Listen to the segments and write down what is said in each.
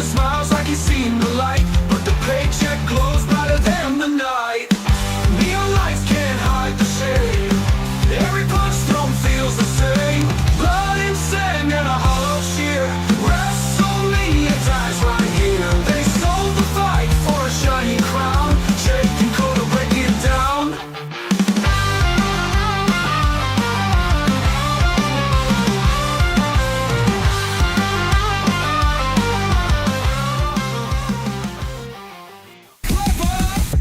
smiles like he's seen the light, but the paycheck glows brighter than the night. Neon lights can't hide the shade. Every punch thrown feels the same. Blood and sand and a hollow sheer. WrestleMania dies right here. They sold the fight for a shiny crown. Jake and Cody break it down.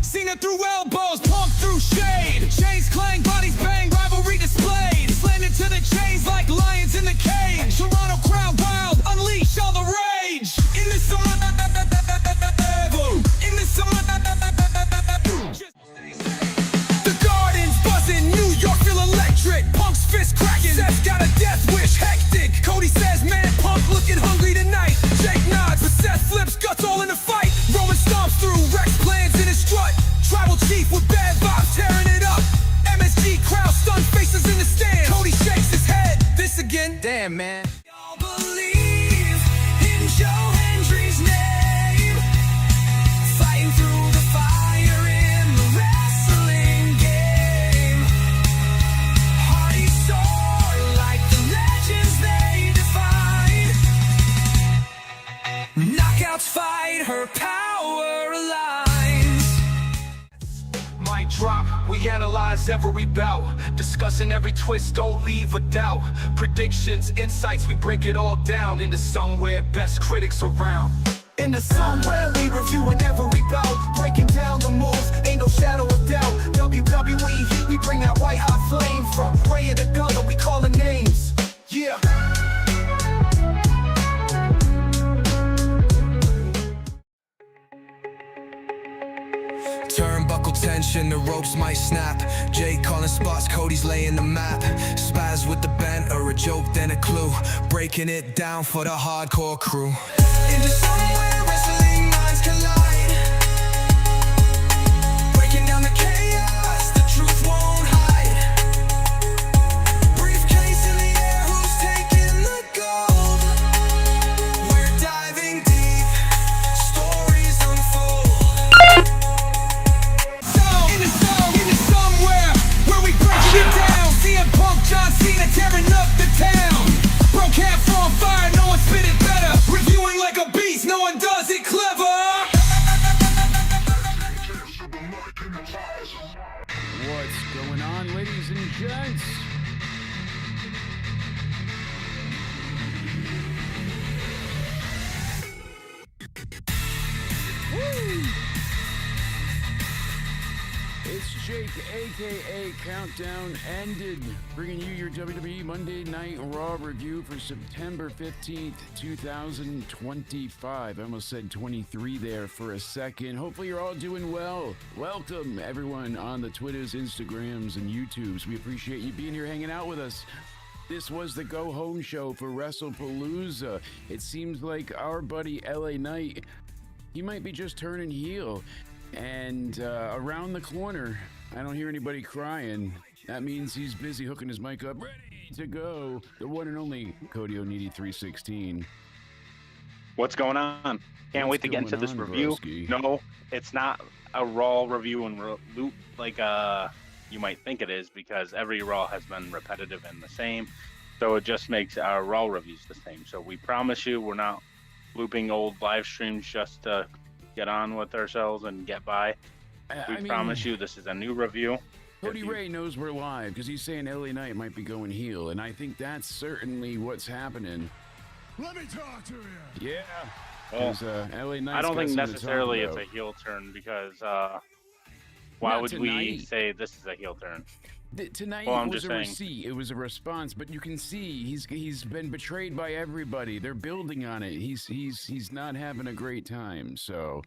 Cena through elbows, Punk through shade. Chains clang, bodies bang, rivalry displayed. Slammed into the chains like lions in the cage. Toronto crowd wild, unleash all the rage. In the summer, in the summer. The garden's buzzing, New York feel electric. Punk's fist cracking, Seth's got a death wish, hectic. Cody says, man, Punk looking hungry tonight. Jake nods, but Seth flips, guts all in the fight. Roman stomps through, Rex plans in his strut. Tribal chief with bad vibes tearing it up. MSG crowd, stunned faces in the stand. Cody shakes his head, this again, damn man. Y'all believe in Joe Hendry's name. Fighting through the fire in the wrestling game. Hardy soar like the legends they define. Knockouts fight, her power aligns. Mic drop, we analyze every bout. Discussing every twist, don't leave a doubt. Predictions, insights, we break it all down. Into somewhere best critics around. Into somewhere we reviewing every bout. Breaking down the moves, ain't no shadow of doubt. WWE, we bring that white hot flame. From prayer to gunner, we calling names. Yeah. Turnbuckle tension, the ropes might snap. Jake calling spots, Cody's laying the map. Spaz with the bent, or a joke, then a clue. Breaking it down for the hardcore crew. Into somewhere wrestling minds collide. Breaking down the chaos, the truth won't hide. Briefcase in the air, who's taking the gold? We're diving deep, stories unfold. John Cena tearing up the town. Broke half on fire, no one spit it better. Reviewing like a beast, no one does it clever. What's going on, ladies and gents? Woo! It's Jake, aka Countdown Ended, bringing you your WWE Monday Night Raw review for September 15th, 2025. I almost said 23 there for a second. Hopefully you're all doing well. Welcome everyone on the Twitters, Instagrams, and YouTubes. We appreciate you being here hanging out with us. This was the Go Home show for WrestlePalooza. It seems like our buddy LA Knight, he might be just turning heel. And around the corner, I don't hear anybody crying. That means he's busy hooking his mic up, ready to go. The one and only Cody O'Needy 316. What's going on? Can't wait to get into this review. Broski? No, it's not a Raw review and loop like you might think it is, because every Raw has been repetitive and the same. So it just makes our Raw reviews the same. So we promise you we're not looping old live streams just to get on with ourselves and get by. We promise you this is a new review. Cody Ray knows we're live because he's saying LA Knight might be going heel, and I think that's certainly what's happening. Let me talk to you. Yeah. Well, LA Knight's I don't think got something to necessarily talk it's about. a heel turn, because why Not would we tonight. say this is a heel turn? Tonight Well, I'm was just a saying. receipt. It was a response, but you can see he's been betrayed by everybody. They're building on it. He's not having a great time. So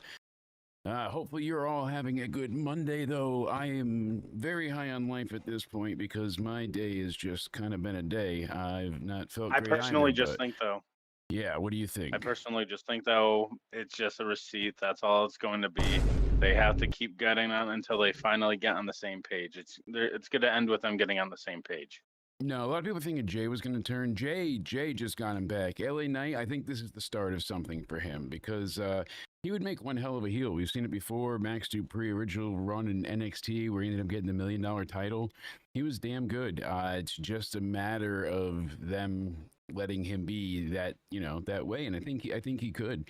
hopefully you're all having a good Monday, though. I am very high on life at this point because my day has just kind of been a day. I've not felt I great personally either, just but think, though, yeah, what do you think? I personally just think, though, it's just a receipt. That's all it's going to be. They have to keep getting on until they finally get on the same page. It's going to end with them getting on the same page. No, a lot of people thinking Jay was going to turn. Jay just got him back. LA Knight, I think this is the start of something for him because he would make one hell of a heel. We've seen it before. Max Dupree, original run in NXT, where he ended up getting the $1 million title. He was damn good. It's just a matter of them letting him be that, that way. And I think he could.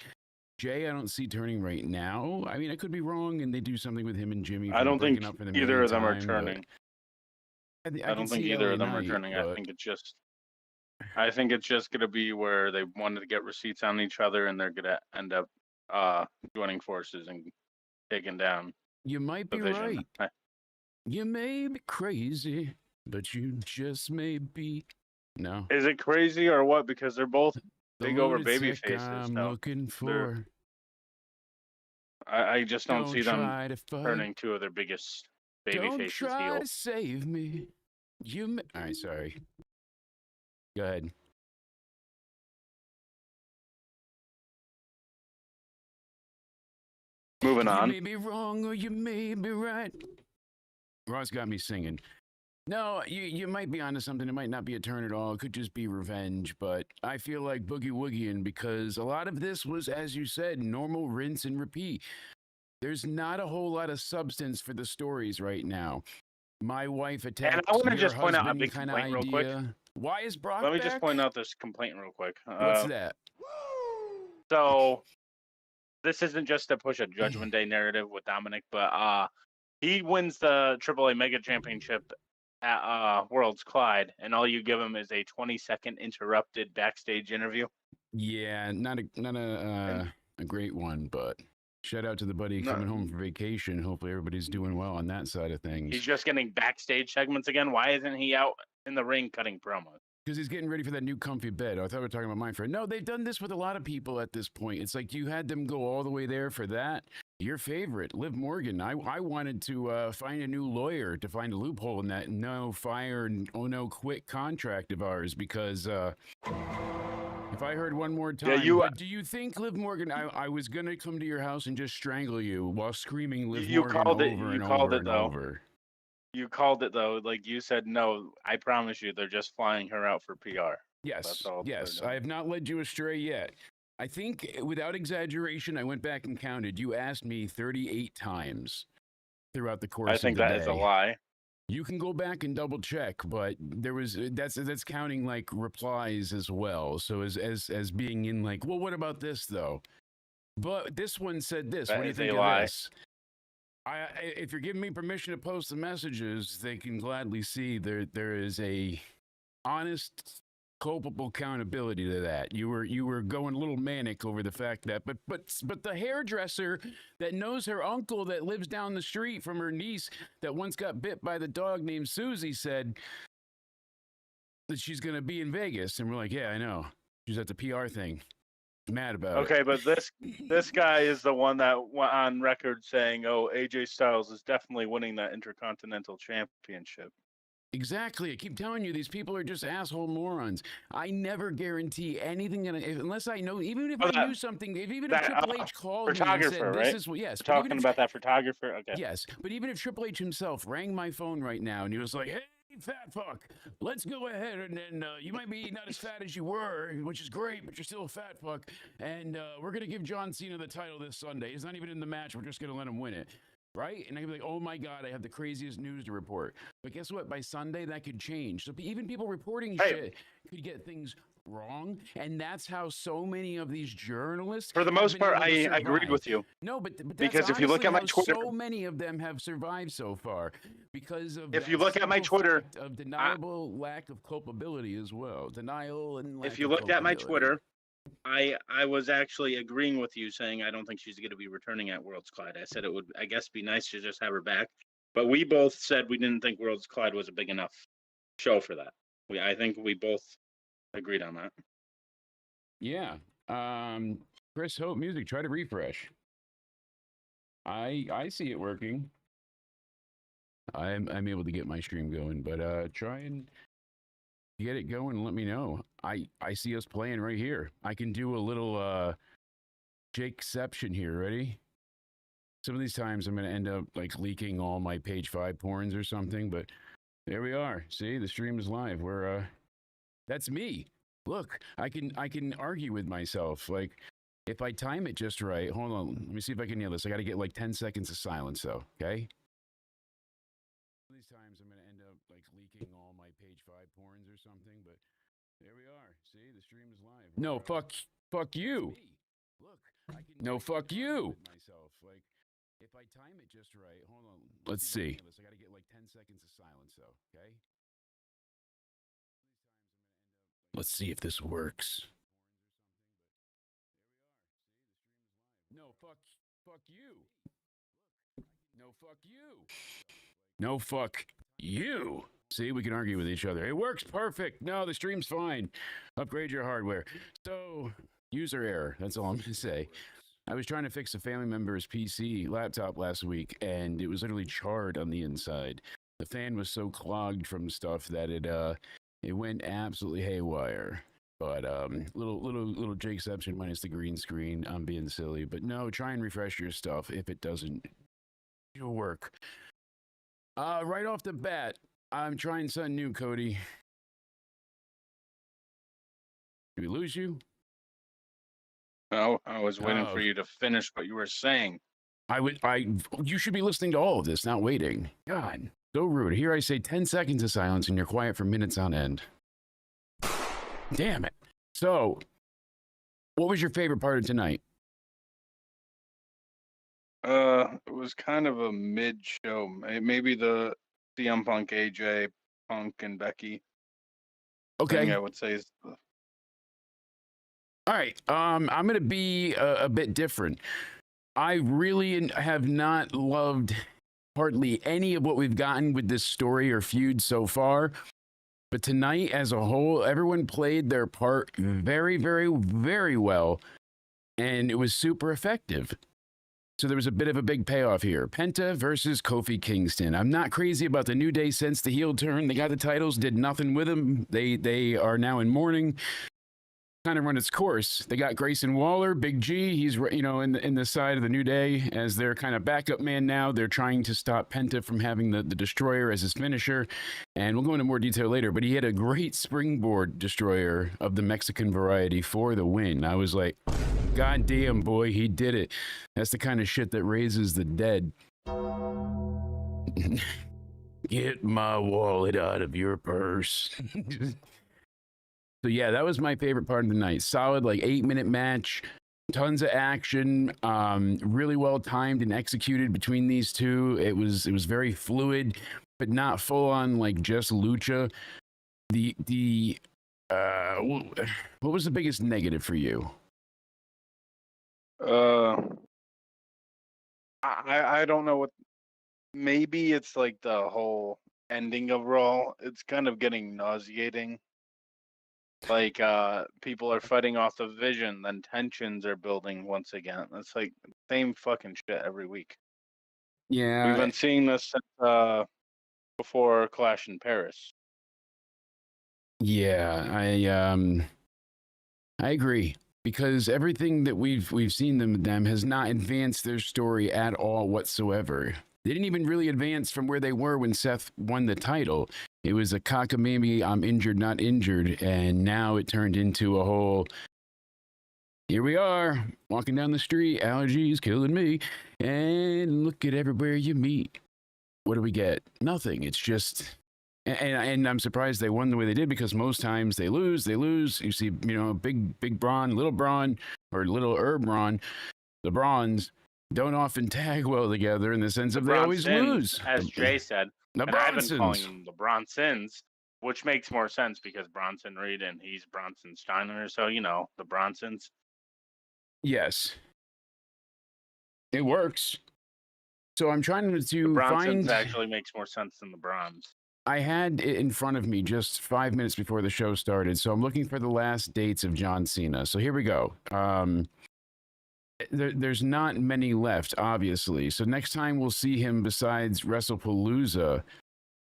Jay, I don't see turning right now. I mean, I could be wrong, and they do something with him and Jimmy. I don't think breaking up for the either millionth of them are time, turning. I don't think either of them are turning. I think it's just gonna be where they wanted to get receipts on each other, and they're gonna end up joining forces and taking down You might the be Vision. right. You may be crazy, but you just may be. No. Is it crazy or what? Because they're both The big over baby lunatic faces. I'm No, looking for. I just don't see them try to fight. turning two of their biggest baby Don't faces try heel. to save me. All right, sorry. Go ahead. Moving You on. may be wrong or you may be right. Ross got me singing. No, you might be onto something. It might not be a turn at all. It could just be revenge. But I feel like boogie woogieing because a lot of this was, as you said, normal rinse and repeat. There's not a whole lot of substance for the stories right now. My wife attacked. And I want to your just point out a husband big kinda complaint real quick. idea. Why is Brock Let me back? just point out this complaint real quick. What's that? So this isn't just to push a Judgment Day narrative with Dominic, but he wins the AAA Mega Championship at Worlds Collide, and all you give him is a 20-second interrupted backstage interview. Yeah, not a great one, but shout out to the buddy No. coming home from vacation. Hopefully everybody's doing well on that side of things. He's just getting backstage segments again. Why isn't he out in the ring cutting promos? Because he's getting ready for that new comfy bed. I thought we were talking about mine for. No, they've done this with a lot of people at this point. It's like you had them go all the way there for that. Your favorite, Liv Morgan. I wanted to find a new lawyer to find a loophole in that no fire and oh no quit contract of ours because if I heard one more time, but do you think Liv Morgan? I was gonna come to your house and just strangle you while screaming Liv Morgan over and over and over. You called it though, like you said, no, I promise you, they're just flying her out for PR. Yes, yes, I have not led you astray yet. I think, without exaggeration, I went back and counted. You asked me 38 times throughout the course of the day. I think that is a lie. You can go back and double check, but there was that's counting like replies as well. So as being in like, well, what about this though? But this one said this. That what do you is think a of lie. this? If you're giving me permission to post the messages, they can gladly see there is a honest, culpable accountability to that. You were going a little manic over the fact that, but the hairdresser that knows her uncle that lives down the street from her niece that once got bit by the dog named Susie said that she's gonna be in Vegas, and we're like, yeah, I know. She's at the PR thing. Mad about it. Okay, but this guy is the one that went on record saying, "Oh, AJ Styles is definitely winning that Intercontinental Championship." Exactly. I keep telling you, these people are just asshole morons. I never guarantee anything unless I know. Even if I knew something, even if Triple H called me and said, "This is what," yes, we're talking about that photographer. Okay. Yes, but even if Triple H himself rang my phone right now and he was like, "Hey, fat fuck, let's go ahead and then you might be not as fat as you were, which is great, but you're still a fat fuck, and we're gonna give John Cena the title this Sunday. He's not even in the match. We're just gonna let him win it." Right? And I'd be like, oh my God, I have the craziest news to report. But guess what? By Sunday, that could change. So even people reporting shit could get things wrong. And that's how so many of these journalists. For the most part, I agreed with you. No, but that's because if you look at my Twitter, so many of them have survived so far because of. If you look at my Twitter, of deniable lack of culpability as well, denial and. Lack if you of looked at my culpability. Twitter. I was actually agreeing with you, saying I don't think she's going to be returning at Worlds Collide. I said it would, I guess, be nice to just have her back. But we both said we didn't think Worlds Collide was a big enough show for that. I think we both agreed on that. Yeah. Chris Hope Music, try to refresh. I see it working. I'm able to get my stream going, but try and get it going and let me know. I see us playing right here. I can do a little Jakeception here. Ready? Some of these times I'm going to end up like leaking all my page 5 porns or something, but There we are. See, the stream is live. That's me. Look, I can argue with myself. Like, if I time it just right. Hold on. Let me see if I can nail this. I got to get like 10 seconds of silence, though. Okay. These times I'm gonna end up like leaking all my page 5 porns or something. But there we are. See, the stream is live. No, fuck you. Look, I can. No, fuck you. With myself. Like, if I time it just right. Hold on. Let's see. I got to get like 10 seconds of silence, though. Okay. Let's see if this works. No, fuck you. No, fuck you. No, fuck you. See, we can argue with each other. It works perfect. No, the stream's fine. Upgrade your hardware. So, user error. That's all I'm going to say. I was trying to fix a family member's PC laptop last week, and it was literally charred on the inside. The fan was so clogged from stuff that it went absolutely haywire. But little Jakeception minus the green screen. I'm being silly, but no, try and refresh your stuff. If it doesn't, it'll work. Right off the bat, I'm trying something new, Cody. Did we lose you? No, I was waiting for you to finish what you were saying. You should be listening to all of this, not waiting. God, so rude. Here I say 10 seconds of silence and you're quiet for minutes on end. Damn it. So, what was your favorite part of tonight? It was kind of a mid-show. Maybe the CM Punk, AJ, Punk, and Becky. Okay. Thing I would say is. All right. I'm going to be a bit different. I really have not loved hardly any of what we've gotten with this story or feud so far. But tonight, as a whole, everyone played their part very, very, very well. And it was super effective. So there was a bit of a big payoff here. Penta versus Kofi Kingston. I'm not crazy about the New Day since the heel turn. They got the titles, did nothing with them. They are now in mourning. Kind of run its course. They got Grayson Waller, Big G. He's in the side of the New Day as their kind of backup man now. They're trying to stop Penta from having the Destroyer as his finisher, and we'll go into more detail later. But he had a great springboard Destroyer of the Mexican variety for the win. I was like, God damn, boy, he did it. That's the kind of shit that raises the dead. Get my wallet out of your purse. So yeah, that was my favorite part of the night. Solid, like 8-minute match, tons of action, really well timed and executed between these two. It was very fluid, but not full on like just lucha. What was the biggest negative for you? I don't know what. Maybe it's like the whole ending of Raw. It's kind of getting nauseating. Like, people are fighting off the Vision, then tensions are building once again. It's like the same fucking shit every week. Yeah. We've been seeing this since before Clash in Paris. Yeah, I agree. Because everything that we've seen them has not advanced their story at all whatsoever. They didn't even really advance from where they were when Seth won the title. It was a cockamamie, I'm injured, not injured. And now it turned into a whole, here we are, walking down the street, allergies killing me. And look at everywhere you meet. What do we get? Nothing. It's just, and I'm surprised they won the way they did, because most times they lose. You see, big Braun, little Braun, or little Braun, the Brawns don't often tag well together in the sense of they always lose. As Jay said. The And I've been Bronsons. calling them the Bronsons, which makes more sense because Bronson Reed and he's Bronson Steiner. So, the Bronsons. Yes. It works. So I'm trying to The Bronsons find. actually makes more sense than the Brons. I had it in front of me just 5 minutes before the show started. So I'm looking for the last dates of John Cena. So here we go. There's not many left, obviously. So next time we'll see him, besides WrestlePalooza,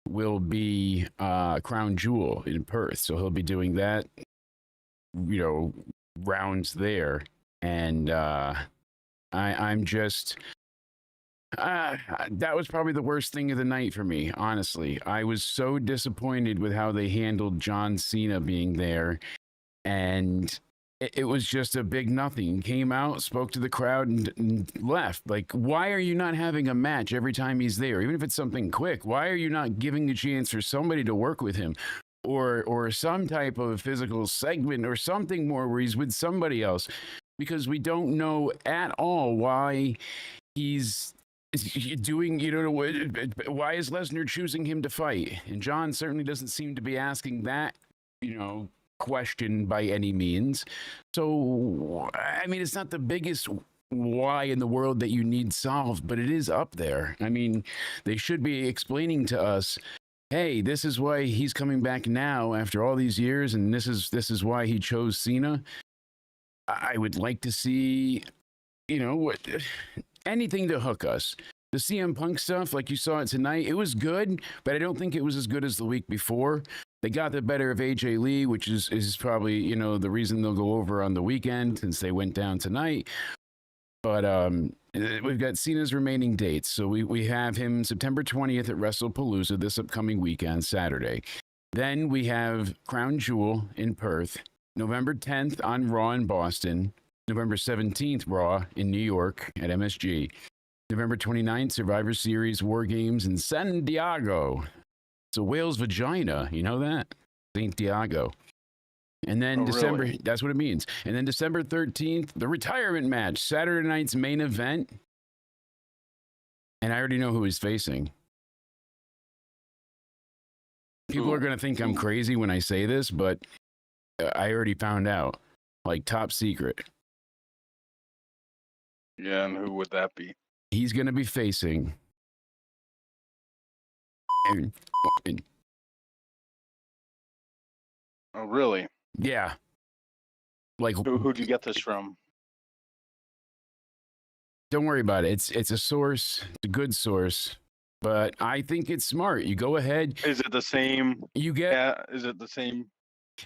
will be Crown Jewel in Perth. So he'll be doing that, rounds there. And I'm just, That was probably the worst thing of the night for me, honestly. I was so disappointed with how they handled John Cena being there, and it was just a big nothing. Came out, spoke to the crowd, and left. Like, why are you not having a match every time he's there? Even if it's something quick, why are you not giving a chance for somebody to work with him? Or some type of physical segment or something more where he's with somebody else, because we don't know at all why he's doing, why is Lesnar choosing him to fight? And John certainly doesn't seem to be asking that, question by any means. So, I mean, it's not the biggest why in the world that you need solved, but it is up there. I mean, they should be explaining to us, hey, this is why he's coming back now after all these years, and this is why he chose Cena. I would like to see, anything to hook us. The CM Punk stuff, like you saw it tonight, it was good, but I don't think it was as good as the week before. They got the better of AJ Lee, which is probably, the reason they'll go over on the weekend since they went down tonight. But we've got Cena's remaining dates. So we have him September 20th at WrestlePalooza this upcoming weekend, Saturday. Then we have Crown Jewel in Perth, November 10th on Raw in Boston, November 17th Raw in New York at MSG, November 29th Survivor Series War Games in San Diego. It's a whale's vagina, you know that? St. Diego. And then December, really? That's what it means. And then December 13th, the retirement match, Saturday night's main event. And I already know who he's facing. People are going to think I'm crazy when I say this, but I already found out. Like, top secret. Yeah, and who would that be? He's going to be facing Aaron. Oh, really? Yeah. Like, Who'd you get this from? don't worry about it. It's a source. It's a good source. But I think it's smart. You go ahead. Is it the same? You get. Yeah, is it the same?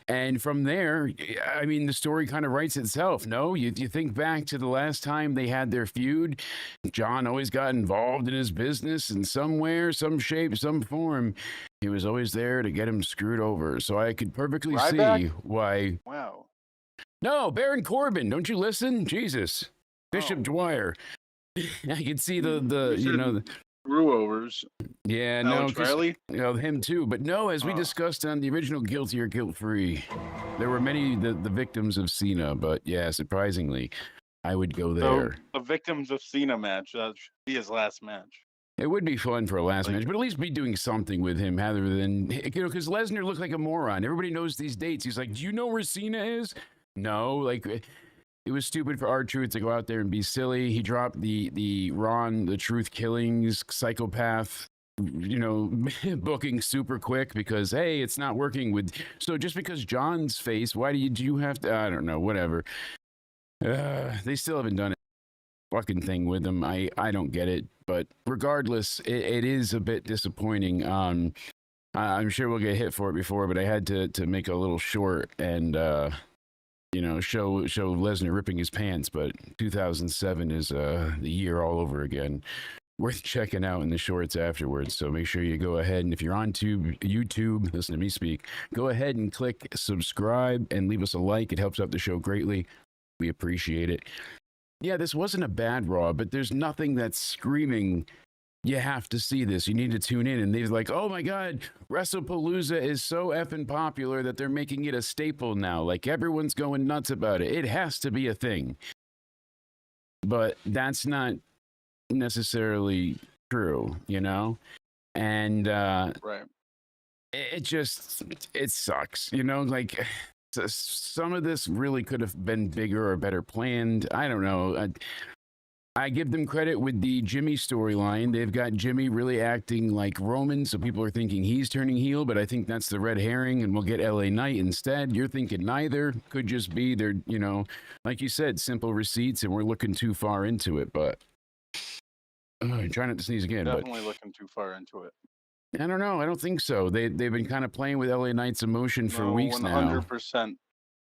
And from there, I mean, the story kind of writes itself. No, you think back to the last time they had their feud. John always got involved in his business in somewhere, some shape, some form. He was always there to get him screwed over. So I could perfectly see why. Wow. No, Baron Corbin, don't you listen? Jesus. Bishop Dwyer. I can see the Screw-overs. Yeah, Alex Riley? Him too. But no, as we discussed on the original Guilty or Guilt-Free, there were many the victims of Cena, but yeah, surprisingly, I would go there. So the victims of Cena match, that should be his last match. It would be fun for a last match, but at least be doing something with him rather than, because Lesnar looked like a moron. Everybody knows these dates. He's like, do you know where Cena is? No, like, it was stupid for R-Truth to go out there and be silly. He dropped the Ron, the Truth Killings, psychopath, booking super quick because, hey, it's not working with. So just because John's face, why do you have to? I don't know, whatever. They still haven't done it. Fucking thing with him. I don't get it. But regardless, it is a bit disappointing. I'm sure we'll get hit for it before, but I had to make a little short and show Lesnar ripping his pants. But 2007 is the year all over again. Worth checking out in the shorts afterwards. So make sure you go ahead, and if you're on YouTube, listen to me speak, go ahead and click subscribe and leave us a like. It helps out the show greatly. We appreciate it. Yeah, this wasn't a bad Raw, but there's nothing that's screaming, you have to see this. You need to tune in. And they're like, oh my God, WrestlePalooza is so effing popular that they're making it a staple now. Like, everyone's going nuts about it. It has to be a thing. But that's not necessarily true, And right. It sucks, like, some of this really could have been bigger or better planned. I don't know. I give them credit with the Jimmy storyline. They've got Jimmy really acting like Roman, so people are thinking he's turning heel, but I think that's the red herring, and we'll get LA Knight instead. You're thinking neither. Could just be they're, like you said, simple receipts, and we're looking too far into it, but try not to sneeze again. Definitely looking too far into it. I don't know. I don't think so. They've been kind of playing with LA Knight's emotion for weeks 100%. Now. 100%.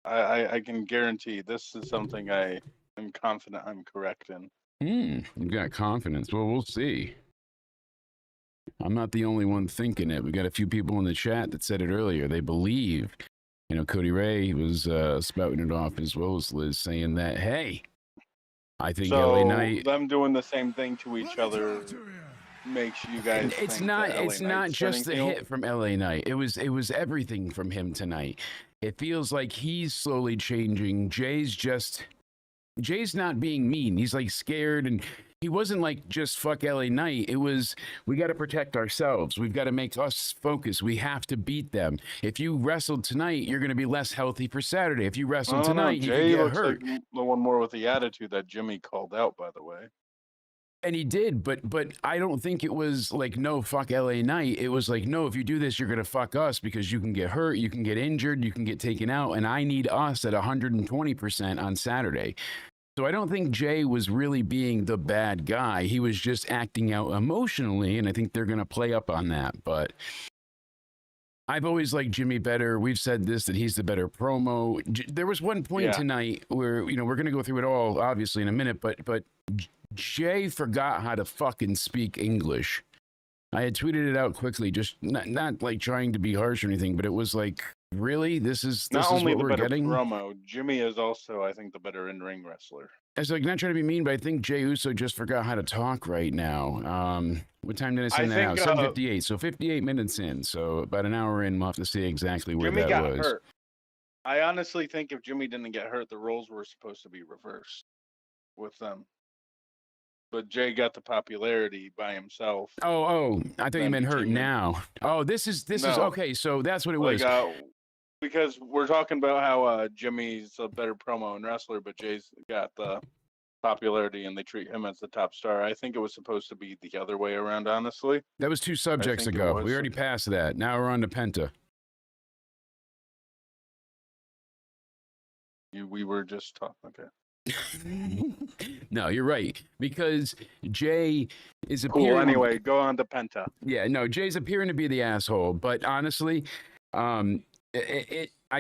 I can guarantee this is something I am confident I'm correct in. You've got confidence. Well, we'll see. I'm not the only one thinking it. We got a few people in the chat that said it earlier. They believe, Cody Ray was spouting it off as well as Liz, saying that, hey, I think LA Knight. them doing the same thing to each Let me other talk to you. makes you guys It's think not. that LA It's not Knight's just the turning heel? hit from LA Knight. It was everything from him tonight. It feels like he's slowly changing. Jay's not being mean. He's like scared, and he wasn't like just fuck LA Knight. It was, we got to protect ourselves. We've got to make us focus. We have to beat them. If you wrestled tonight, you're going to be less healthy for Saturday. If you wrestle I don't know. tonight, you could Jay get looks hurt. like the one more with the attitude that Jimmy called out, by the way. And he did, but I don't think it was like, no, fuck LA Knight. It was like, no, if you do this, you're gonna fuck us because you can get hurt, you can get injured, you can get taken out, and I need us at 120% on Saturday. So I don't think Jay was really being the bad guy. He was just acting out emotionally, and I think they're gonna play up on that. But I've always liked Jimmy better. We've said this, that he's the better promo. There was one point tonight where, we're going to go through it all, obviously, in a minute, but Jay forgot how to fucking speak English. I had tweeted it out quickly, just not like trying to be harsh or anything, but it was like, really? This is Not only what the we're better getting? promo, Jimmy is also, I think, the better in-ring wrestler. It's like, not trying to be mean, but I think Jey Uso just forgot how to talk right now. What time did I send that out? 7:58. So 58 minutes in. So about an hour in, we'll have to see exactly where Jimmy that got was. hurt. I honestly think if Jimmy didn't get hurt, the roles were supposed to be reversed with them. But Jay got the popularity by himself. Oh, I thought you meant hurt now. Oh, this is No. okay. So that's what it was. Because we're talking about how Jimmy's a better promo and wrestler, but Jay's got the popularity and they treat him as the top star. I think it was supposed to be the other way around, honestly. That was 2 subjects ago. We already passed that. Now we're on to Penta. We were just talking. Okay. No, you're right. Because Jay is appearing. Cool. Anyway, go on to Penta. Yeah, no, Jay's appearing to be the asshole. But honestly, I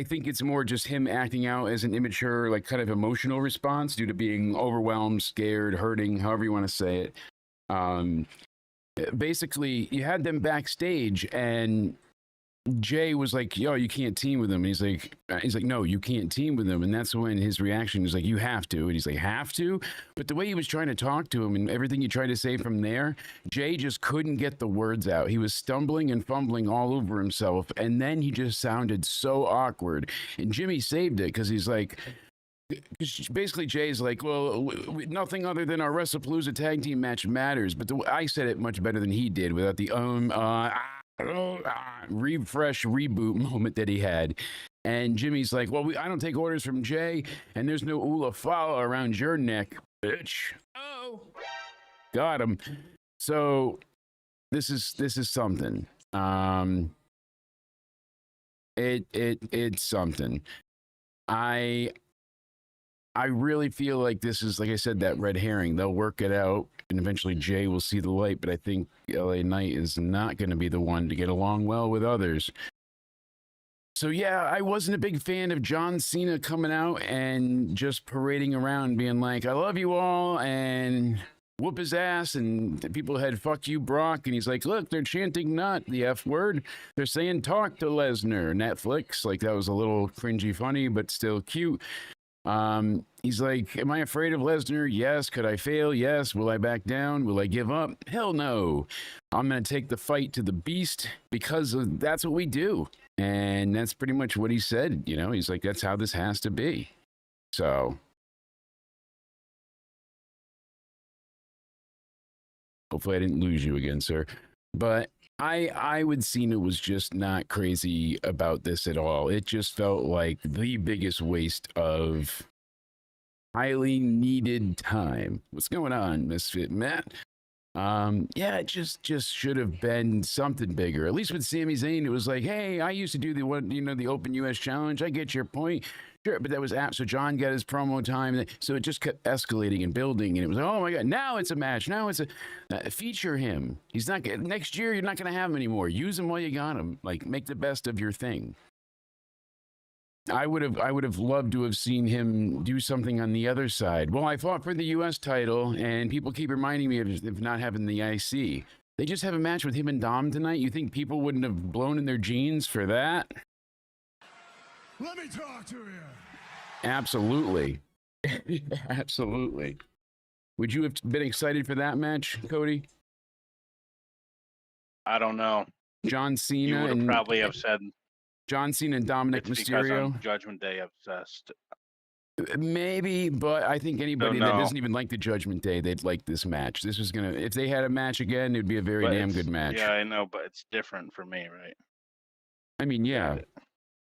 think it's more just him acting out as an immature, like kind of emotional response due to being overwhelmed, scared, hurting, however you want to say it. Basically, you had them backstage, and Jay was like, "Yo, you can't team with him." And he's like, "No, you can't team with him." And that's when his reaction is like, "You have to." And he's like, "Have to?" But the way he was trying to talk to him and everything he tried to say from there, Jay just couldn't get the words out. He was stumbling and fumbling all over himself. And then he just sounded so awkward. And Jimmy saved it because he's like, basically Jay's like, well, nothing other than our WrestlePalooza tag team match matters. But I said it much better than he did without the refresh reboot moment that he had. And Jimmy's like, well, I don't take orders from Jay, and there's no Ula Fala around your neck, bitch. Oh, got him. So this is something. It's something. I really feel like this is, like I said, that red herring. They'll work it out, and eventually Jay will see the light, but I think LA Knight is not going to be the one to get along well with others. So, yeah, I wasn't a big fan of John Cena coming out and just parading around being like, I love you all, and whoop his ass, and the people had fuck you, Brock, and he's like, look, they're chanting not the F word. They're saying talk to Lesnar. Netflix, like that was a little cringy funny, but still cute. He's like, am I afraid of Lesnar? Yes. Could I fail? Yes. Will I back down? Will I give up? Hell no. I'm going to take the fight to the beast because that's what we do. And that's pretty much what he said. He's like, that's how this has to be. So hopefully I didn't lose you again, sir. But I would Cena was just not crazy about this at all. It just felt like the biggest waste of highly needed time. What's going on, Misfit Matt? Yeah, it just should have been something bigger. At least with Sami Zayn, it was like, hey, I used to do the Open US Challenge. I get your point. Sure, but that was apt. So John got his promo time. So it just kept escalating and building. And it was like, oh my God, now it's a match. Now it's a feature him. He's not next year. You're not going to have him anymore. Use him while you got him. Like, make the best of your thing. I would have loved to have seen him do something on the other side. Well, I fought for the U.S. title, and people keep reminding me of not having the IC. They just have a match with him and Dom tonight. You think people wouldn't have blown in their jeans for that? Let me talk to you. Absolutely. Absolutely. Would you have been excited for that match, Cody? I don't know. John You Cena would have and probably have said John Cena and Dominic it's because Mysterio? I'm Judgment Day obsessed. Maybe, but I think anybody that no. doesn't even like the Judgment Day, they'd like this match. This was gonna, if they had a match again, it'd be a very But damn it's- good match. Yeah, I know, but it's different for me, right? I mean, yeah, it.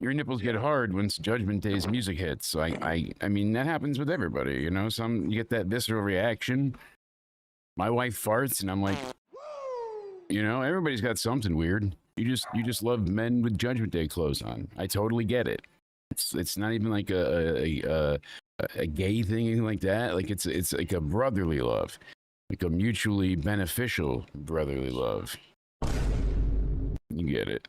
your nipples get hard once Judgment Day's music hits. So I mean, that happens with everybody, you know. Some you get that visceral reaction. My wife farts, and I'm like, you know, everybody's got something weird. You just love men with Judgment Day clothes on. I totally get it. It's not even like a gay thing, anything like that. Like it's like a brotherly love, like a mutually beneficial brotherly love. You get it.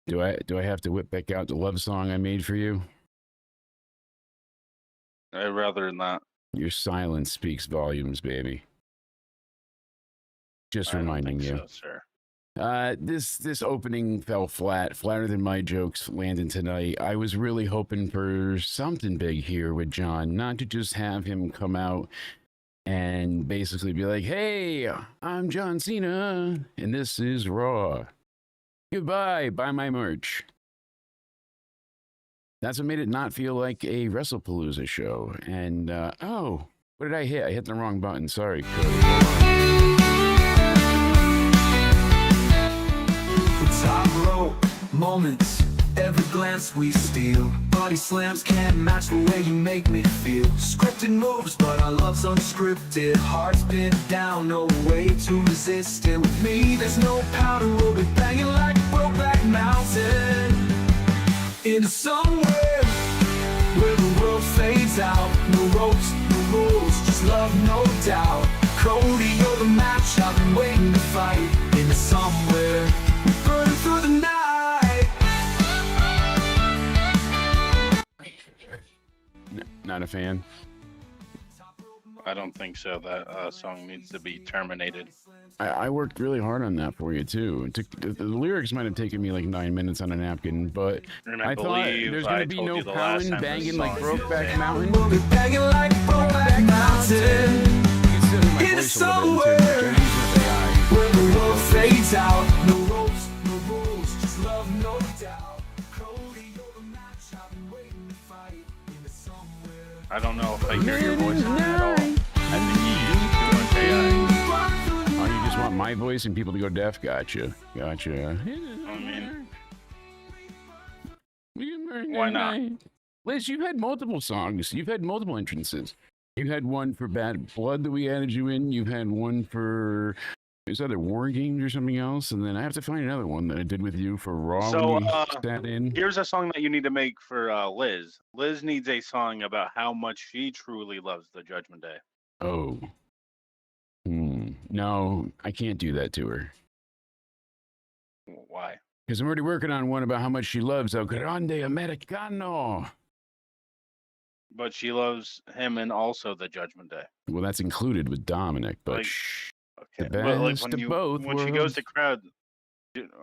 Do I have to whip back out the love song I made for you? I'd rather not. Your silence speaks volumes, baby. Just I don't reminding think you. so, sir. This opening fell flatter than my jokes landed tonight. I was really hoping for something big here with John, not to just have him come out and basically be like, "Hey, I'm John Cena, and this is Raw. Goodbye, buy my merch." That's what made it not feel like a WrestlePalooza show. And oh, what did I hit? I hit the wrong button. Sorry, Cody. Top rope moments, every glance we steal. Body slams can't match the way you make me feel. Scripted moves, but our love's unscripted. Hearts pinned down, no way to resist it. With me, there's no powder, we'll be banging like Brokeback Mountain. Into somewhere where the world fades out. No ropes, no rules, just love, no doubt. Cody, you're the match I've been waiting to fight. Into somewhere, burning through the night. Not a fan. I don't think so. That song needs to be terminated. I worked really hard on that for you too. The lyrics might have taken me like 9 minutes on a napkin, but And I thought believe there's I gonna be told no you the last pounding, time this banging like song is Brokeback in. Mountain. We'll be banging like Brokeback Mountain. You can sit in my Into voice a little bit too much. I'm using AI. where the world fades out. No ropes, no rules, just love, no doubt. Cody, you're the match I've been waiting to fight. Into somewhere. I don't know if I hear your voice at all. I think you use too much AI. Oh, you just want my voice and people to go deaf? Gotcha. I mean, why not? Liz, you've had multiple songs. You've had multiple entrances. You had one for Bad Blood that we added you in. You've had one for, is that a War Games or something else? And then I have to find another one that I did with you for Raw So, when you sat in. here's a song that you need to make for Liz. Liz needs a song about how much she truly loves the Judgment Day. Oh. No, I can't do that to her. Why? Because I'm already working on one about how much she loves El Grande Americano. But she loves him and also the Judgment Day. Well, that's included with Dominic, but Like, shh. Okay, The but like best when of you both when she goes worlds. to crowd,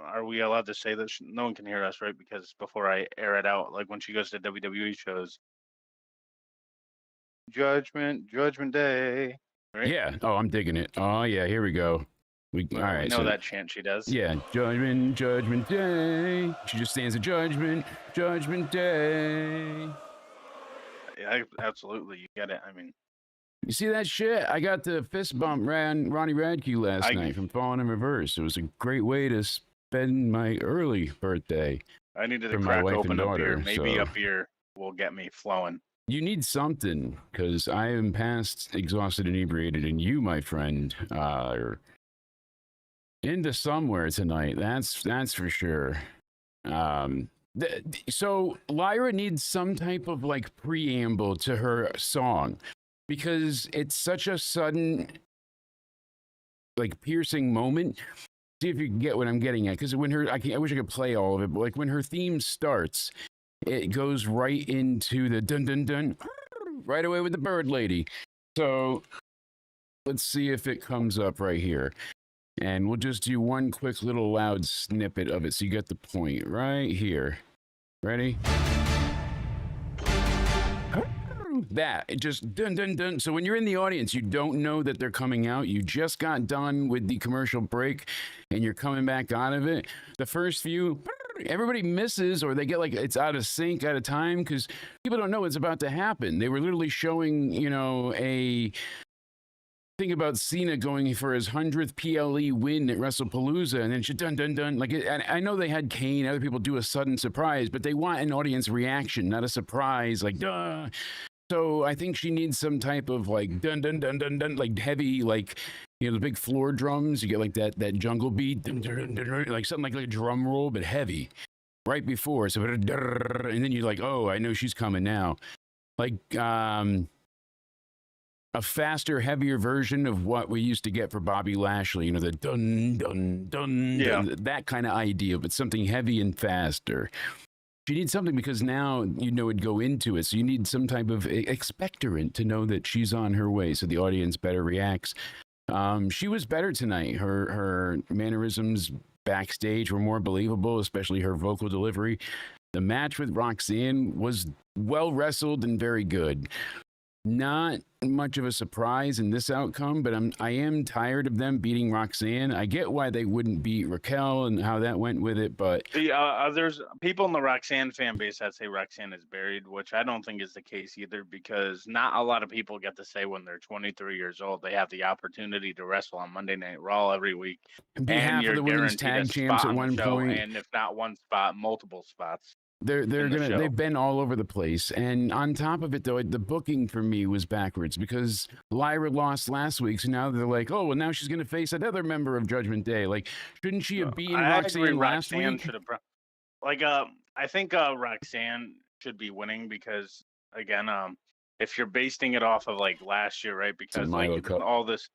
are we allowed to say this? No one can hear us, right? Because before I air it out, like when she goes to WWE shows, Judgment Day, right? Yeah. Oh, I'm digging it. Oh, yeah. Here we go. All We right. know so, that chant she does. Yeah. Judgment Day. She just stands at Judgment Day. Yeah, absolutely. You get it. I mean, You see that shit? I got the fist bump Ronnie Radke last night from Falling in Reverse. It was a great way to spend my early birthday. I needed to For my crack wife open and a daughter, beer. Maybe so- a beer will get me flowing. You need something, because I am past exhausted, inebriated, and you, my friend, are into somewhere tonight. That's for sure. So Lyra needs some type of like preamble to her song, because it's such a sudden, like piercing moment. See if you can get what I'm getting at. Because when I wish I could play all of it, but like when her theme starts, it goes right into the dun dun dun right away with the bird lady. So let's see if it comes up right here. And we'll just do one quick little loud snippet of it so you get the point right here. Ready? That it just dun dun dun. So when you're in the audience, you don't know that they're coming out. You just got done with the commercial break and you're coming back out of it. The first few, everybody misses or they get like it's out of sync, out of time, because people don't know what's about to happen. They were literally showing, you know, a thing about Cena going for his 100th PLE win at WrestlePalooza, and then she dun dun dun. Like I know they had Kane, other people do a sudden surprise, but they want an audience reaction, not a surprise. Like duh. So I think she needs some type of like dun dun dun dun dun, like heavy, like you know the big floor drums. You get like that jungle beat, dun, dun, dun, dun, like something like a drum roll, but heavy. Right before, so and then you're like, oh, I know she's coming now. Like a faster, heavier version of what we used to get for Bobby Lashley. You know, the dun dun dun, dun that kind of idea, but something heavy and faster. You need something because now you know it'd go into it. So you need some type of expectorant to know that she's on her way so the audience better reacts. She was better tonight. Her mannerisms backstage were more believable, especially her vocal delivery. The match with Roxanne was well wrestled and very good. Not much of a surprise in this outcome, but I am tired of them beating Roxanne. I get why they wouldn't beat Raquel and how that went with it, but there's people in the Roxanne fan base that say Roxanne is buried, which I don't think is the case either, because not a lot of people get to say when they're 23 years old they have the opportunity to wrestle on Monday Night Raw every week, be and half you're of the women's guaranteed tag a champs spot at on one the show, point. and if not one spot, multiple spots. They've been all over the place. And on top of it, though, the booking for me was backwards because Lyra lost last week. So now they're like, oh, well, now she's going to face another member of Judgment Day. Like, shouldn't she have beaten Roxanne last week? I think Roxanne should be winning because, again, if you're basing it off of like last year, right? Because like all this,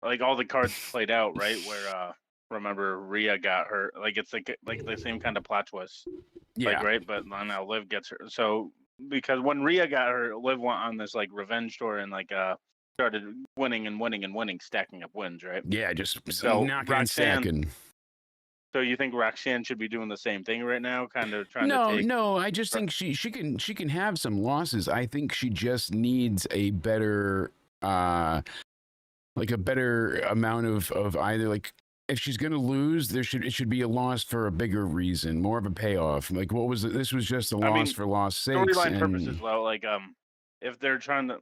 like all the cards played out, right? Where remember Rhea got hurt. Like it's like the same kind of plot twist. Yeah. Like, right, but now Liv gets her. So because when Rhea got her, Liv went on this like revenge tour and like started winning and winning and winning, stacking up wins, right? Yeah, just so knocking and stacking. So you think Roxanne should be doing the same thing right now, kind of trying to take? No, I just think she can have some losses. I think she just needs a better like a better amount of either like. If she's going to lose, it should be a loss for a bigger reason, more of a payoff. Like, what was it? This was just a loss for loss sake. Storyline purposes, well, like, if they're trying to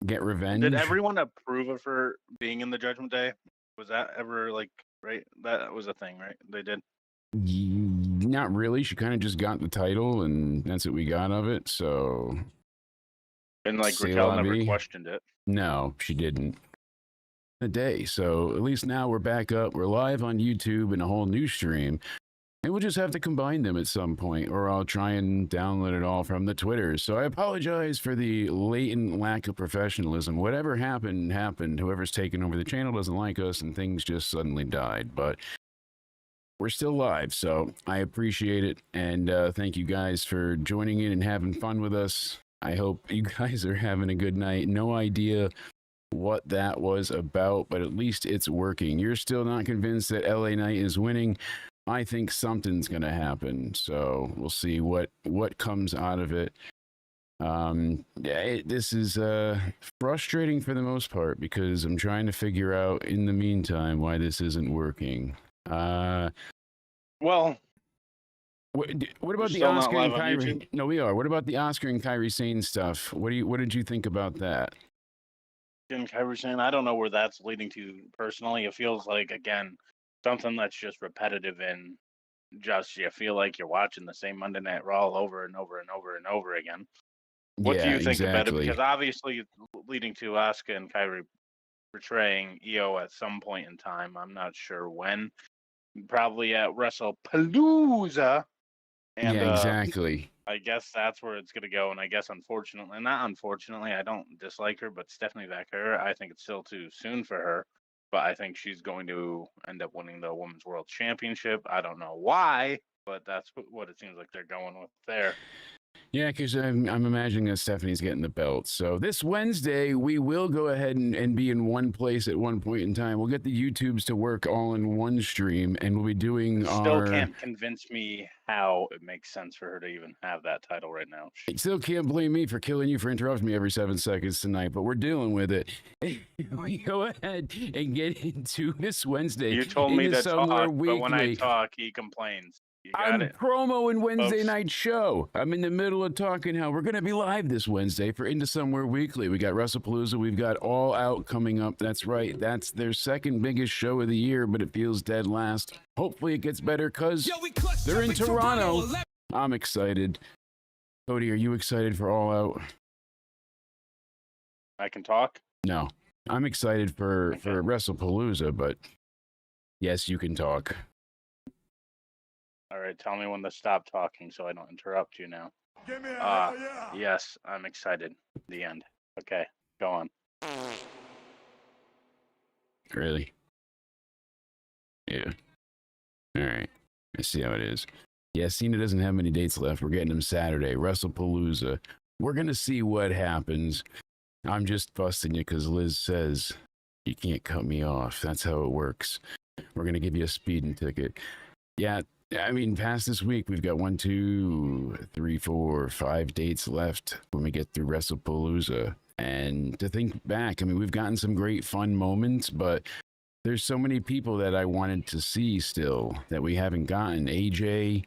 get revenge. Did everyone approve of her being in the Judgment Day? Was that ever like right? That was a thing, right? They did. Not really. She kind of just got the title, and that's what we got of it. So, and like Raquel never questioned it. No, she didn't. A day. So at least now we're back up. We're live on YouTube and a whole new stream. And we'll just have to combine them at some point, or I'll try and download it all from the Twitter. So I apologize for the latent lack of professionalism. Whatever happened, happened. Whoever's taken over the channel doesn't like us, and things just suddenly died. But we're still live, so I appreciate it. And thank you guys for joining in and having fun with us. I hope you guys are having a good night. No idea what that was about, but at least it's working. You're still not convinced that LA Knight is winning. I think something's going to happen, so we'll see what comes out of it. This is frustrating for the most part because I'm trying to figure out in the meantime why this isn't working. Well, what about the Oscar and Kyrie? No, we are. What about the Oscar and Kyrie Sane stuff? What did you think about that? And Kyrie saying, I don't know where that's leading to personally. It feels like, again, something that's just repetitive and just you feel like you're watching the same Monday Night Raw over and over and over and over again. What do you think about it? Because obviously it's leading to Asuka and Kyrie portraying EO at some point in time. I'm not sure when. Probably at WrestlePalooza. And, yeah, exactly. I guess that's where it's going to go. And I guess not unfortunately, I don't dislike her, but Stephanie Becker, I think it's still too soon for her. But I think she's going to end up winning the Women's World Championship. I don't know why. but that's what it seems like they're going with there. Yeah, because I'm imagining that Stephanie's getting the belt. So this Wednesday, we will go ahead and be in one place at one point in time. We'll get the YouTubes to work all in one stream, and we'll be doing Still our... can't convince me how it makes sense for her to even have that title right now. You still can't blame me for killing you for interrupting me every 7 seconds tonight, but we're dealing with it. We go ahead and get into this Wednesday. You told me into to Somewhere talk, but when I Weekly. talk, he complains. You got I'm it? promoing Wednesday folks. night show. I'm in the middle of talking how we're going to be live this Wednesday for Into Somewhere Weekly. We got WrestlePalooza. We've got All Out coming up. That's right. That's their second biggest show of the year, but it feels dead last. Hopefully it gets better because they're in Toronto. I'm excited. Cody, are you excited for All Out? I can talk? No. I'm excited for WrestlePalooza, but yes, you can talk. All right, tell me when to stop talking so I don't interrupt you now. Give me a hell yeah. Yes, I'm excited. The end. Okay, go on. Really? Yeah. All right. I see how it is. Yeah, Cena doesn't have many dates left. We're getting him Saturday. WrestlePalooza. We're going to see what happens. I'm just busting you because Liz says you can't cut me off. That's how it works. We're going to give you a speeding ticket. Yeah, I mean, past this week, we've got 1, 2, 3, 4, 5 dates left when we get through WrestlePalooza. And to think back, I mean, we've gotten some great fun moments, but there's so many people that I wanted to see still that we haven't gotten. AJ,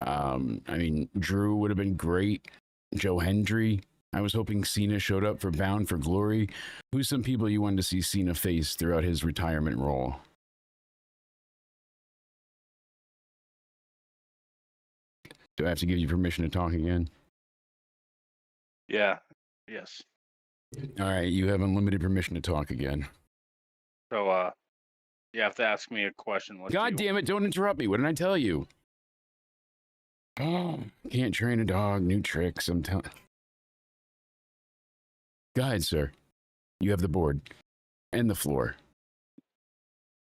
I mean, Drew would have been great. Joe Hendry. I was hoping Cena showed up for Bound for Glory. Who's some people you wanted to see Cena face throughout his retirement role? Do I have to give you permission to talk again? Yeah. Yes. All right, you have unlimited permission to talk again. So, you have to ask me a question. God damn it, don't interrupt me. What did I tell you? Oh, can't train a dog, new tricks, I'm telling... Go ahead, sir. You have the board and the floor.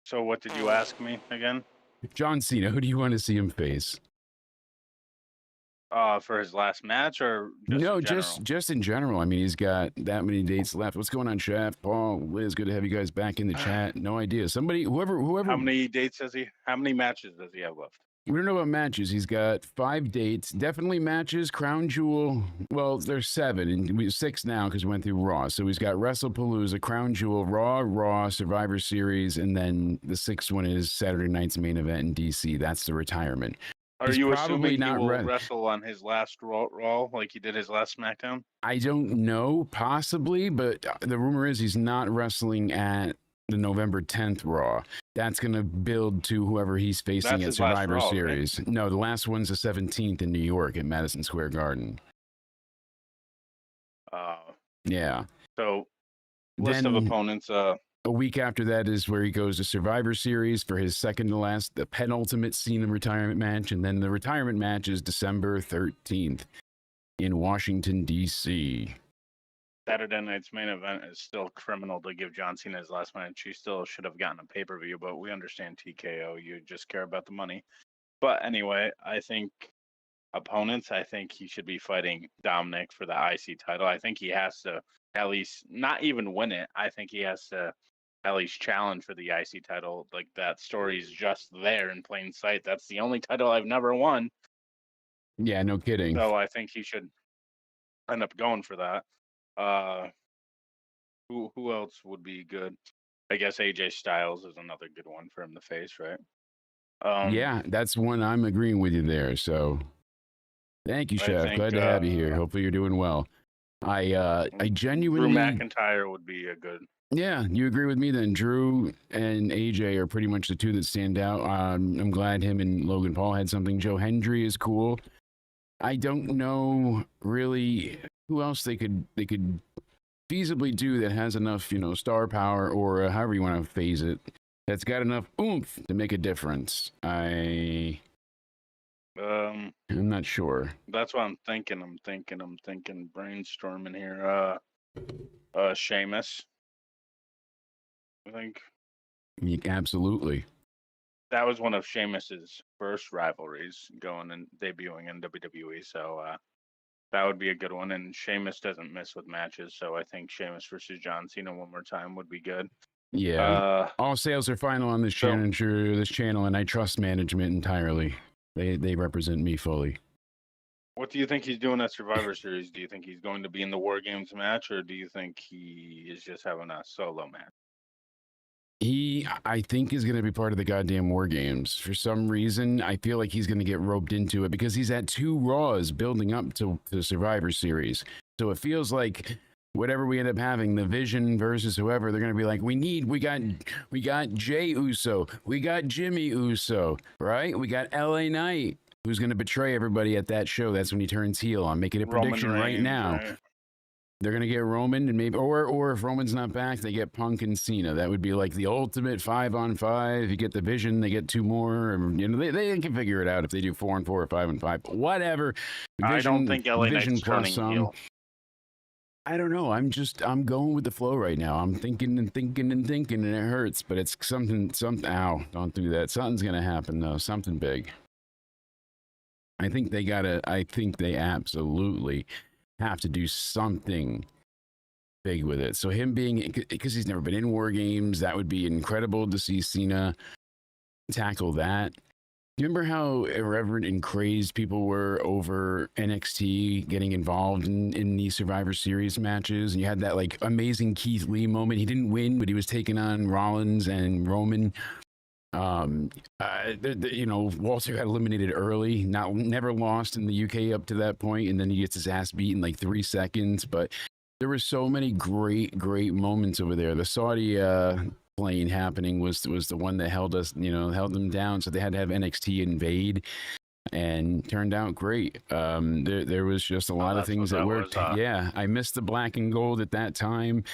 So what did you ask me again? John Cena, who do you want to see him face? For his last match or just No, in general? just in general. I mean, he's got that many dates left. What's going on, Chef? Paul, Liz, good to have you guys back in the chat. No idea. Somebody, whoever. How many dates does he? How many matches does he have left? We don't know about matches. He's got 5 dates. Definitely matches. Crown Jewel. Well, there's 7, and we 6 now because we went through Raw. So he's got WrestlePalooza, Crown Jewel, Raw, Survivor Series, and then the 6th one is Saturday night's main event in DC. That's the retirement. Are He's you probably assuming he not will wrestle on his last Raw like he did his last SmackDown? I don't know, possibly, but the rumor is he's not wrestling at the November 10th Raw. That's going to build to whoever he's facing That's at his last Survivor Raw, Series. Right? No, the last one's the 17th in New York at Madison Square Garden. Yeah. So, list of opponents. A week after that is where he goes to Survivor Series for his second to last, the penultimate Cena retirement match. And then the retirement match is December 13th in Washington, D.C. Saturday night's main event is still criminal to give John Cena his last match. He still should have gotten a pay-per-view, but we understand TKO. You just care about the money. But anyway, I think opponents, I think he should be fighting Dominic for the IC title. I think he has to at least not even win it. I think he has to at least challenge for the IC title. Like, that story's just there in plain sight. That's the only title I've never won. Yeah, no kidding. So I think he should end up going for that. Who else would be good? I guess AJ Styles is another good one for him to face, right? Yeah, that's one I'm agreeing with you there. So thank you, Chef. Glad to have you here. Hopefully you're doing well. I genuinely... Drew McIntyre would be a good... Yeah, you agree with me then. Drew and AJ are pretty much the two that stand out. I'm glad him and Logan Paul had something. Joe Hendry is cool. I don't know really who else they could feasibly do that has enough, star power or however you want to phase it, that's got enough oomph to make a difference. I'm not sure. That's what I'm thinking. I'm brainstorming here. Sheamus, I think. Absolutely. that was one of Sheamus's first rivalries going and debuting in WWE. So that would be a good one. And Sheamus doesn't miss with matches, so I think Sheamus versus John Cena one more time would be good. Yeah. All sales are final on this so- channel, and I trust management entirely. They represent me fully. What do you think he's doing at Survivor Series? Do you think he's going to be in the War Games match, or do you think he is just having a solo match? He, I think, is going to be part of the goddamn War Games. For some reason, I feel like he's going to get roped into it because he's at 2 Raws building up to the Survivor Series. So it feels like whatever we end up having, the Vision versus whoever, they're going to be like, we got Jay Uso, we got Jimmy Uso, right? We got LA Knight, who's going to betray everybody at that show. That's when he turns heel. I'm making a prediction right now. Right? They're going to get Roman, and maybe, or if Roman's not back, they get Punk and Cena. That would be like the ultimate 5-on-5. You get the Vision, they get 2 more. And, you know, they can figure it out if they do 4-on-4 or 5-on-5. Whatever. I don't think LA Knight's turning heel. I don't know. I'm going with the flow right now. I'm thinking and thinking and thinking, and it hurts. But it's something. Ow! Don't do that. Something's going to happen though. Something big. I think they absolutely have to do something big with it. So him being, because he's never been in War Games, that would be incredible to see Cena tackle that. Do you remember how irreverent and crazed people were over NXT getting involved in these Survivor Series matches? And you had that like amazing Keith Lee moment. He didn't win, but he was taking on Rollins and Roman. You know, Walter got eliminated early, never lost in the UK up to that point, and then he gets his ass beat in like 3 seconds. But there were so many great moments over there. The Saudi plane happening was the one that held them down. So they had to have NXT invade, and turned out great. There was just a lot of things that worked. Yeah, I missed the black and gold at that time.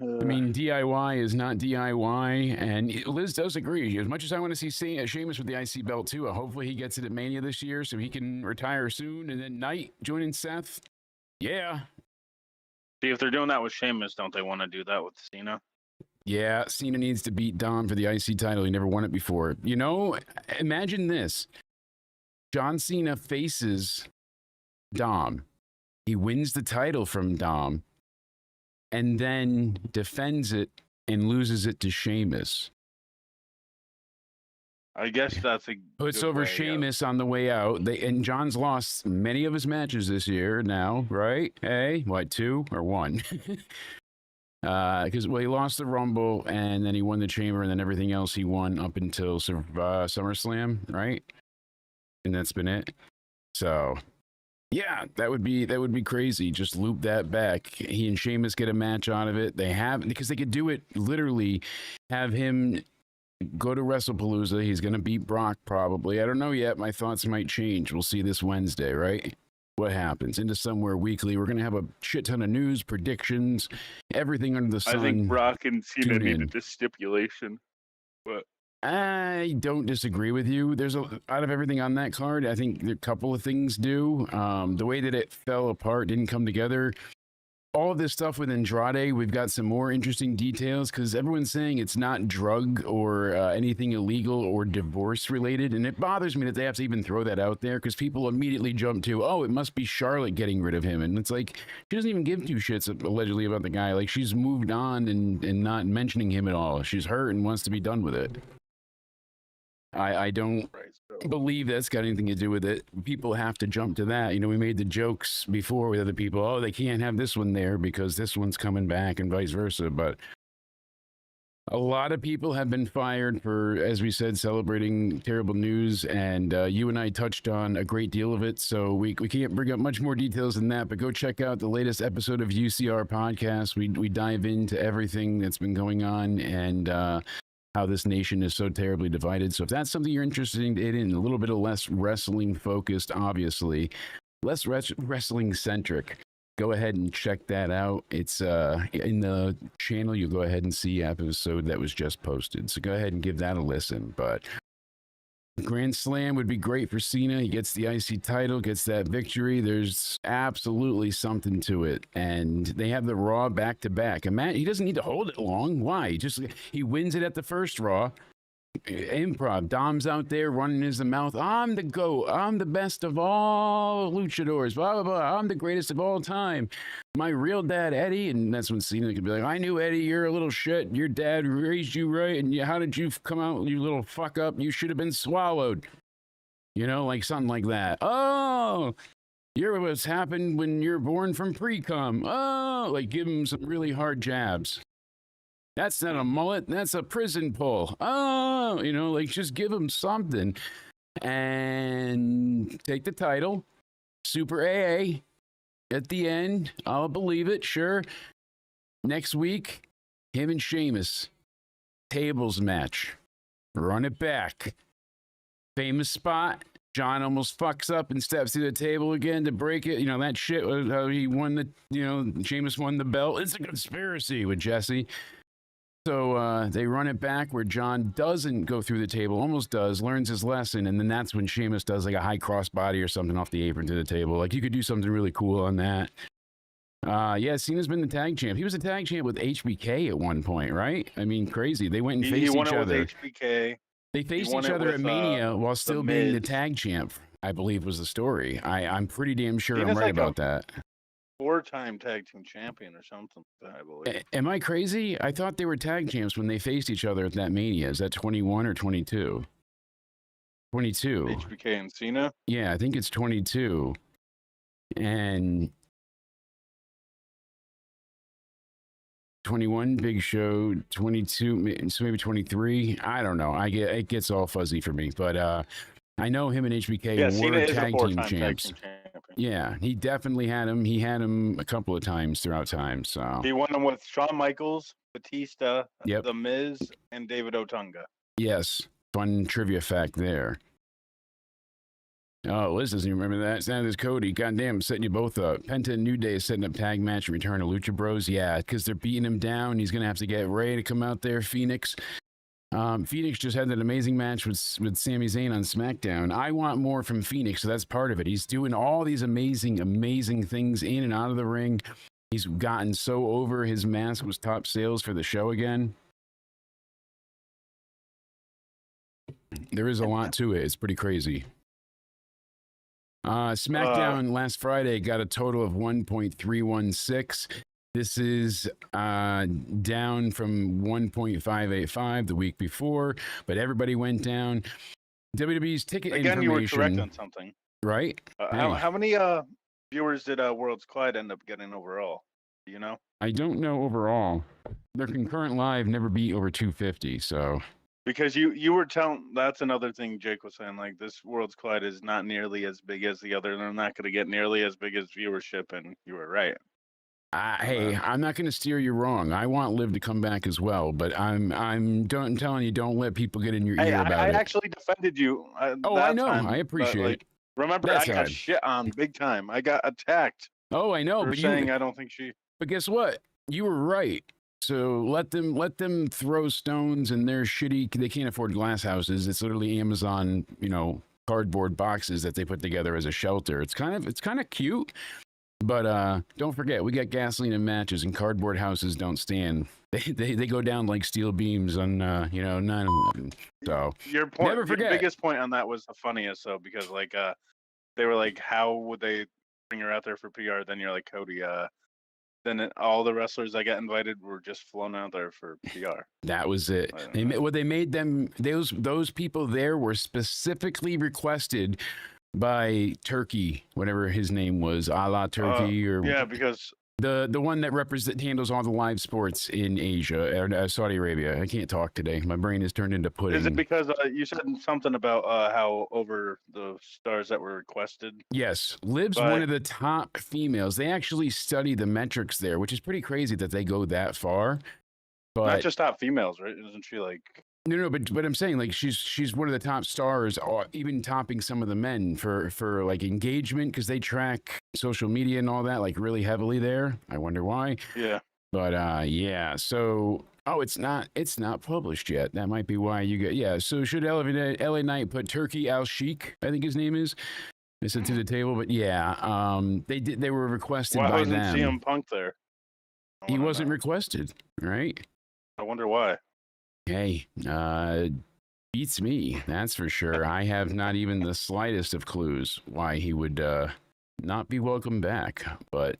I mean, DIY is not DIY, and Liz does agree. As much as I want to see Sheamus with the IC belt too, hopefully he gets it at Mania this year so he can retire soon. And then Knight joining Seth. Yeah. See, if they're doing that with Sheamus, don't they want to do that with Cena? Yeah, Cena needs to beat Dom for the IC title. He never won it before. You know, imagine this. John Cena faces Dom. He wins the title from Dom, and then defends it and loses it to Sheamus. I guess that's a puts over Sheamus on the way out. And John's lost many of his matches this year now, right? Hey, what, 2 or 1? Because he lost the Rumble, and then he won the Chamber, and then everything else he won up until SummerSlam, right? And that's been it. So yeah, that would be crazy. Just loop that back. He and Sheamus get a match out of it. Because they could do it literally, have him go to WrestlePalooza. He's going to beat Brock probably. I don't know yet. My thoughts might change. We'll see this Wednesday, right? What happens into Somewhere Weekly. We're going to have a shit ton of news, predictions, everything under the sun. I think Brock and Cena needed in. this stipulation, but I don't disagree with you. There's out of everything on that card, I think a couple of things do. The way that it fell apart, didn't come together. All of this stuff with Andrade, we've got some more interesting details because everyone's saying it's not drug or anything illegal or divorce related. And it bothers me that they have to even throw that out there because people immediately jump to, oh, it must be Charlotte getting rid of him. And it's like, she doesn't even give 2 shits allegedly about the guy. Like, she's moved on and not mentioning him at all. She's hurt and wants to be done with it. I don't believe that's got anything to do with it. People have to jump to that. You know, we made the jokes before with other people. Oh, they can't have this one there because this one's coming back and vice versa. But a lot of people have been fired for, as we said, celebrating terrible news. And you and I touched on a great deal of it. So we can't bring up much more details than that. But go check out the latest episode of UCR Podcast. We dive into everything that's been going on and how this nation is so terribly divided. So if that's something you're interested in, a little bit of less wrestling focused, obviously, less wrestling centric, go ahead and check that out. It's in the channel. You'll go ahead and see the episode that was just posted. So go ahead and give that a listen. But Grand Slam would be great for Cena. He gets the IC title, gets that victory. There's absolutely something to it. And they have the Raw back to back. And Matt, he doesn't need to hold it long. Why? He wins it at the first Raw. improv. Dom's out there running his mouth. I'm the GOAT. I'm the best of all luchadors. Blah, blah, blah. I'm the greatest of all time. My real dad, Eddie. And that's when Cena could be like, I knew Eddie. You're a little shit. Your dad raised you right. And how did you come out, you little fuck up? You should have been swallowed. You know, like something like that. Oh, you're what's happened when you're born from pre-cum. Oh, like give him some really hard jabs. That's not a mullet. That's a prison pull. Oh, you know, like just give him something and take the title. Super AA at the end. I'll believe it. Sure. Next week, him and Sheamus. Tables match. Run it back. Famous spot. John almost fucks up and steps through the table again to break it. You know, that shit was how he won the, you know, Sheamus won the belt. It's a conspiracy with Jesse. So they run it back where John doesn't go through the table, almost does, learns his lesson, and then that's when Sheamus does like a high crossbody or something off the apron to the table. Like you could do something really cool on that. Yeah, Cena's been the tag champ. He was a tag champ with HBK at one point, right? I mean, crazy. They went and faced each other. With HBK. They faced each other at Mania while still being the tag champ, I believe was the story. I'm pretty damn sure I'm right about that. 4-time tag team champion or something, I believe. Am I crazy? I thought they were tag champs when they faced each other at that Mania. Is that 21 or 22? 22. HBK and Cena? Yeah, I think it's 22. And 21 Big Show, 22, so maybe 23. I don't know. It gets all fuzzy for me, but I know him and HBK were tag team champs. Yeah, he definitely had him. He had him a couple of times throughout time. So he won them with Shawn Michaels, Batista, The Miz, and David Otunga. Yes, fun trivia fact there. Oh, Liz doesn't even remember that. That is Cody. Goddamn, setting you both up. Penta and New Day is setting up tag match and return to Lucha Bros. Yeah, because they're beating him down. He's gonna have to get Ray to come out there. Phoenix. Phoenix just had that amazing match with Sami Zayn on SmackDown. I want more from Phoenix, so that's part of it. He's doing all these amazing, amazing things in and out of the ring. He's gotten so over. His mask was top sales for the show again. There is a lot to it. It's pretty crazy. SmackDown last Friday got a total of 1.316. This is down from 1.585 the week before, but everybody went down. WWE's ticket information. You were correct on something. Right? How many viewers did Worlds Collide end up getting overall? Do you know? I don't know overall. Their concurrent live never beat over 250, so... Because you were telling, that's another thing Jake was saying, like this Worlds Collide is not nearly as big as the other. They're not going to get nearly as big as viewership, and you were right. Hey, I'm not going to steer you wrong. I want Liv to come back as well, but I'm telling you, don't let people get in your ear about it. I actually defended you. I know. I appreciate it. Remember, I got shit on big time. I got attacked. Oh, I know. But saying I don't think she. But guess what? You were right. So let them throw stones in their shitty. They can't afford glass houses. It's literally Amazon, cardboard boxes that they put together as a shelter. It's kind of cute. But don't forget, we got gasoline and matches, and cardboard houses don't stand. They go down like steel beams on 9/11. So your point, never forget. Your biggest point on that was the funniest, though, because they were like, how would they bring her out there for PR? Then you're like, Cody, then all the wrestlers that got invited were just flown out there for PR. That was it. They made them. Those people there were specifically requested by Turkey, whatever his name was, a la Turkey, because the one that handles all the live sports in Asia or Saudi Arabia. I can't talk today. My brain is turned into pudding. Is it because you said something about how over the stars that were requested? Yes, Liv's one of the top females. They actually study the metrics there, which is pretty crazy that they go that far. But not just top females, right? Isn't she like? No, but I'm saying like she's one of the top stars, even topping some of the men for like engagement, because they track social media and all that like really heavily there. I wonder why. Yeah. But yeah. So it's not published yet. That might be why you get So should LA Knight put Turkey Al Sheikh, I think his name is. They said to the table, but yeah, they were requested by them. Why wasn't CM Punk there? He wasn't requested, right? I wonder why. Hey, Beats me, that's for sure. I have not even the slightest of clues why he would not be welcome back. But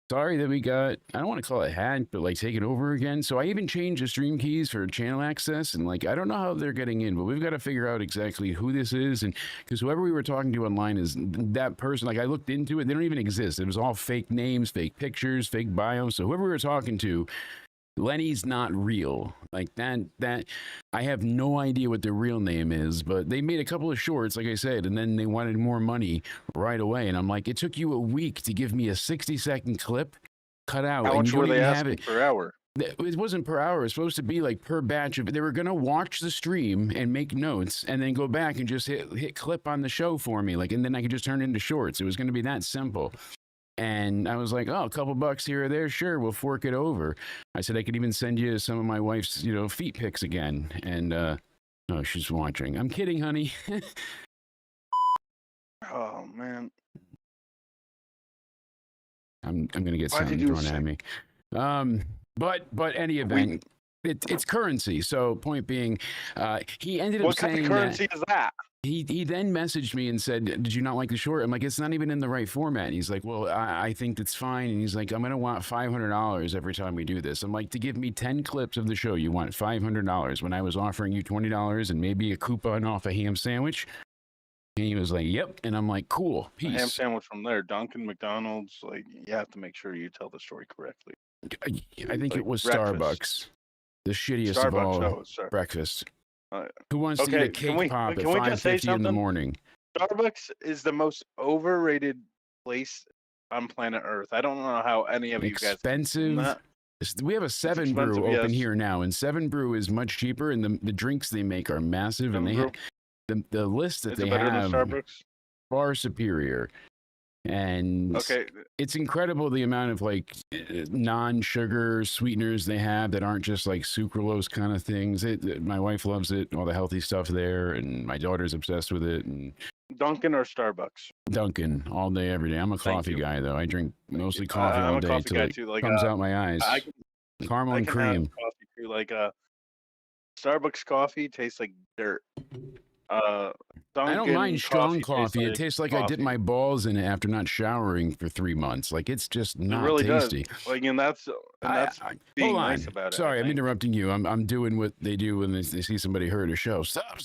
sorry that we got, I don't want to call it hacked, but like taken over again. So I even changed the stream keys for channel access. And like, I don't know how they're getting in, but we've got to figure out exactly who this is. And because whoever we were talking to online is that person. Like I looked into it, they don't even exist. It was all fake names, fake pictures, fake bios. So whoever we were talking to, Lenny's not real. Like that I have no idea what their real name is, but they made a couple of shorts, like I said, and then they wanted more money right away. And I'm like, it took you a week to give me a 60-second clip cut out. How and much you were don't they even have asking it. per hour? It wasn't per hour. It's supposed to be like per batch of. They were gonna watch the stream and make notes, and then go back and just hit clip on the show for me, like, and then I could just turn it into shorts. It was gonna be that simple. And I was like, oh, a couple bucks here or there, sure, we'll fork it over. I said I could even send you some of my wife's, feet pics again. And oh, she's watching. I'm kidding, honey. Oh man. I'm gonna get Why'd something you do thrown at me. But any event, it's currency. So point being, he ended up What kind saying of currency is that? He then messaged me and said, did you not like the short? I'm like, it's not even in the right format. And he's like, well, I think that's fine. And he's like, I'm going to want $500 every time we do this. I'm like, to give me 10 clips of the show, you want $500 when I was offering you $20 and maybe a coupon off a ham sandwich? And he was like, yep. And I'm like, cool, A ham peace. sandwich from there, Dunkin', McDonald's. Like, you have to make sure you tell the story correctly. I think like it was breakfast. Starbucks. The shittiest of Starbucks, all oh, sorry. breakfast. Uh, Who wants to okay, eat a cake can we- pop at can we just say 5:50 in the something? morning? Starbucks is the most overrated place on planet Earth. I don't know how any of you guys Expensive. that. We have a Seven Brew expensive, open yes. here now, and Seven Brew is much cheaper, and the drinks they make are massive, and Seven the list that Is they it better than have Starbucks? far superior. And Okay, it's incredible the amount of like non-sugar sweeteners they have that aren't just like sucralose kind of things. My wife loves it, all the healthy stuff there, and my daughter's obsessed with it. And Dunkin' or Starbucks? Dunkin' all day, every day. I'm a Thank coffee you. guy though. I drink mostly coffee I'm all a day coffee till guy it too. Like, comes out my eyes. I can, Caramel I and can cream. have coffee too. Like, Starbucks coffee tastes like dirt. I don't mind strong coffee. It like tastes like I dipped my balls in it after not showering for 3 months. Like it's just It not really tasty. does. Like, and that's being Hold on. nice about it. Sorry, I I'm think. interrupting you. I'm doing what they do when they see somebody hurt a show. Stop.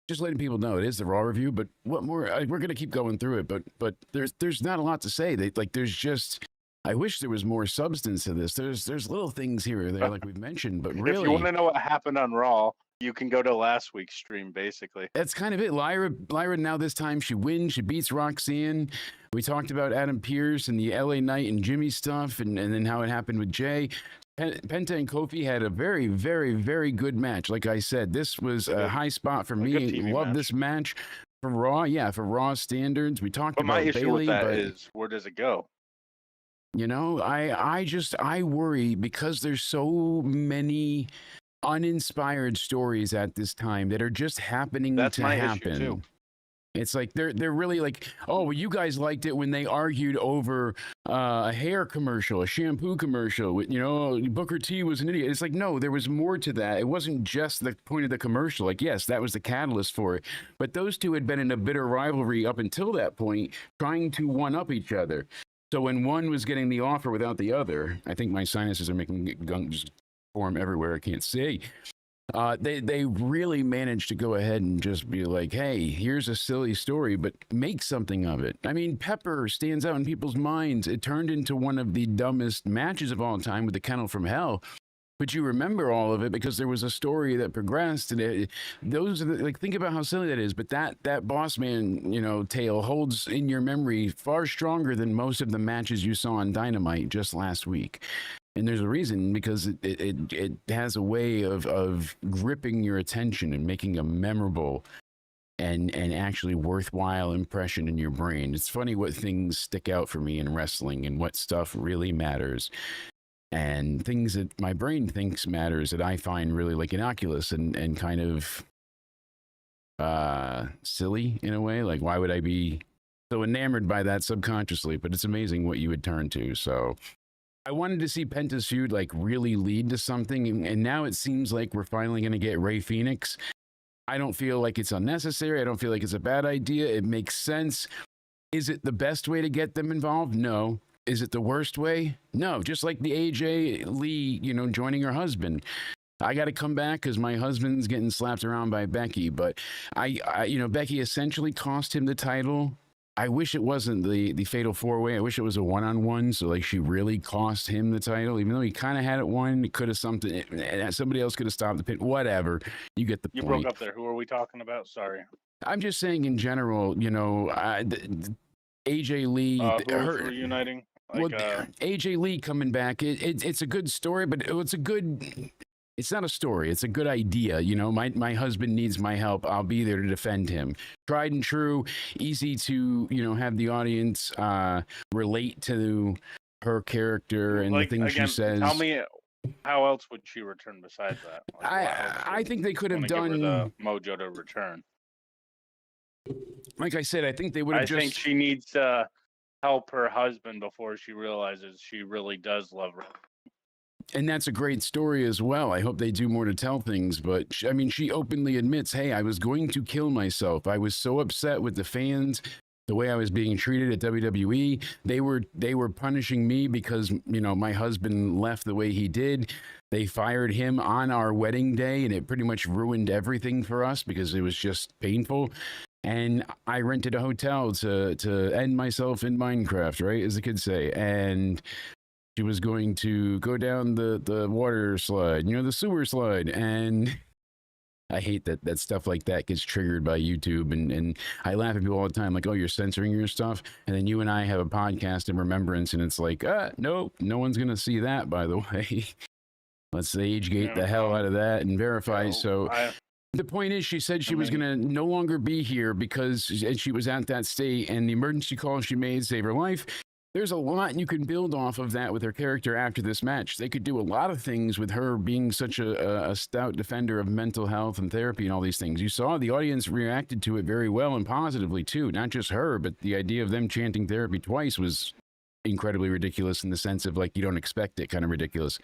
Just letting people know it is the raw review. But what more? We're gonna keep going through it. But there's not a lot to say. There's just. I wish there was more substance to this. There's little things here or there, like we've mentioned, but really, If you want to know what happened on Raw, you can go to last week's stream, basically. that's kind of it. Lyra now this time she wins. She beats Roxanne. We talked about Adam Pearce and the LA Knight and Jimmy stuff, and then how it happened with Jay. Penta and Kofi had a very, very, very good match. Like I said, this was a high spot for me. good TV Love match. this match for Raw. Yeah, for Raw standards. We talked But about my issue Bailey, with that but is, where does it go? you know, I worry because there's so many uninspired stories at this time that are just happening That's to my issue, happen. too. It's like they're really like, oh, well, you guys liked it when they argued over a hair commercial, a shampoo commercial. Booker T was an idiot. It's like, no, there was more to that. It wasn't just the point of the commercial. Like, yes, that was the catalyst for it. But those two had been in a bitter rivalry up until that point, trying to one-up each other. So when one was getting the offer without the other, I think my sinuses are making gunk just form everywhere. I can't see. They really managed to go ahead and just be like, hey, here's a silly story, but make something of it. I mean, Pepper stands out in people's minds. It turned into one of the dumbest matches of all time with the Kennel from Hell. But you remember all of it because there was a story that progressed, and those are like, think about how silly that is. But that Boss Man, tale holds in your memory far stronger than most of the matches you saw on Dynamite just last week. And there's a reason, because it has a way of gripping your attention and making a memorable and actually worthwhile impression in your brain. It's funny what things stick out for me in wrestling and what stuff really matters. And things that my brain thinks matters that I find really like innocuous and kind of silly in a way. Like, why would I be so enamored by that subconsciously? But it's amazing what you would turn to. So I wanted to see Penta's feud like really lead to something. And now it seems like we're finally going to get Rey Fenix. I don't feel like it's unnecessary. I don't feel like it's a bad idea. It makes sense. Is it the best way to get them involved? No. Is it the worst way? No. Just like the AJ Lee, joining her husband. I got to come back because my husband's getting slapped around by Becky. But Becky essentially cost him the title. I wish it wasn't the fatal four-way. I wish it was a one-on-one. So like she really cost him the title, even though he kind of had it won. It could have somebody else could have stopped the pin. Whatever. You get the point. You broke up there. Who are we talking about? Sorry. I'm just saying in general, AJ Lee. Who's reuniting? AJ Lee coming back. It's a good story, but it's not a story. It's a good idea. My husband needs my help. I'll be there to defend him. Tried and true, easy to, have the audience relate to her character and the things she says. Tell me, how else would she return besides that? I think they could have done give her the mojo to return. Like I said, I think they would have I think she needs to help her husband before she realizes she really does love her. And that's a great story as well. I hope they do more to tell things. But she openly admits, hey, I was going to kill myself. I was so upset with the fans, the way I was being treated at WWE. They were punishing me because, my husband left the way he did. They fired him on our wedding day, and it pretty much ruined everything for us because it was just painful. And I rented a hotel to end myself in Minecraft, right, as the kids say. And she was going to go down the water slide, the sewer slide. And I hate that stuff like that gets triggered by YouTube. And I laugh at people all the time, like, oh, you're censoring your stuff. And then you and I have a podcast in remembrance, and it's like, nope, no one's going to see that, by the way. Let's age gate the hell out of that and verify. The point is, she said she was going to no longer be here because she was at that state, and the emergency call she made saved her life. There's a lot you can build off of that with her character after this match. They could do a lot of things with her being such a stout defender of mental health and therapy and all these things. You saw the audience reacted to it very well and positively, too. Not just her, but the idea of them chanting therapy twice was incredibly ridiculous in the sense of, like, you don't expect it kind of ridiculous.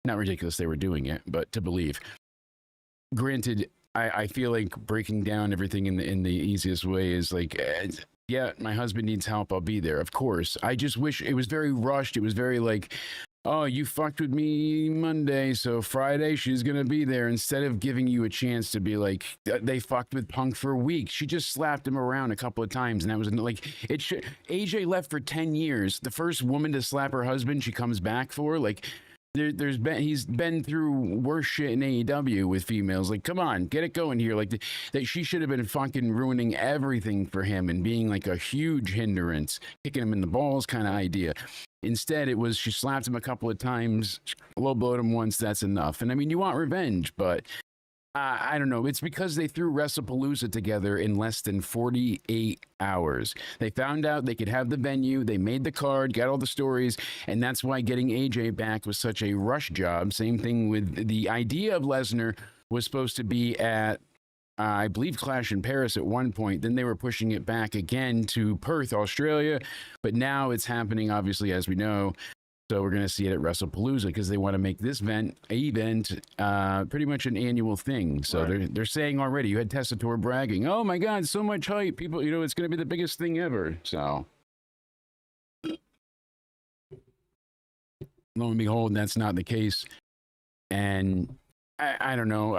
Not ridiculous they were doing it, but to believe. Granted, I feel like breaking down everything in the easiest way is like, yeah, my husband needs help. I'll be there. Of course. I just wish it was very rushed. It was very like, oh, you fucked with me Monday, so Friday she's going to be there, instead of giving you a chance to be like, they fucked with Punk for a week. She just slapped him around a couple of times, and that was like, AJ left for 10 years. The first woman to slap her husband, she comes back for, like, he's been through worse shit in AEW with females. Like, come on, get it going here. Like, that she should have been fucking ruining everything for him and being like a huge hindrance, kicking him in the balls kind of idea. Instead, it was she slapped him a couple of times, low blowed him once. That's enough. And I mean, you want revenge, but I don't know. It's because they threw WrestlePalooza together in less than 48 hours. They found out they could have the venue. They made the card, got all the stories, and that's why getting AJ back was such a rush job. Same thing with the idea of Lesnar was supposed to be at, I believe, Clash in Paris at one point. Then they were pushing it back again to Perth, Australia. But now it's happening, obviously, as we know. So we're going to see it at WrestlePalooza because they want to make this event pretty much an annual thing. So they're saying already, you had Tessitore bragging, oh my God, so much hype. People, it's going to be the biggest thing ever. So lo and behold, that's not the case. And I don't know.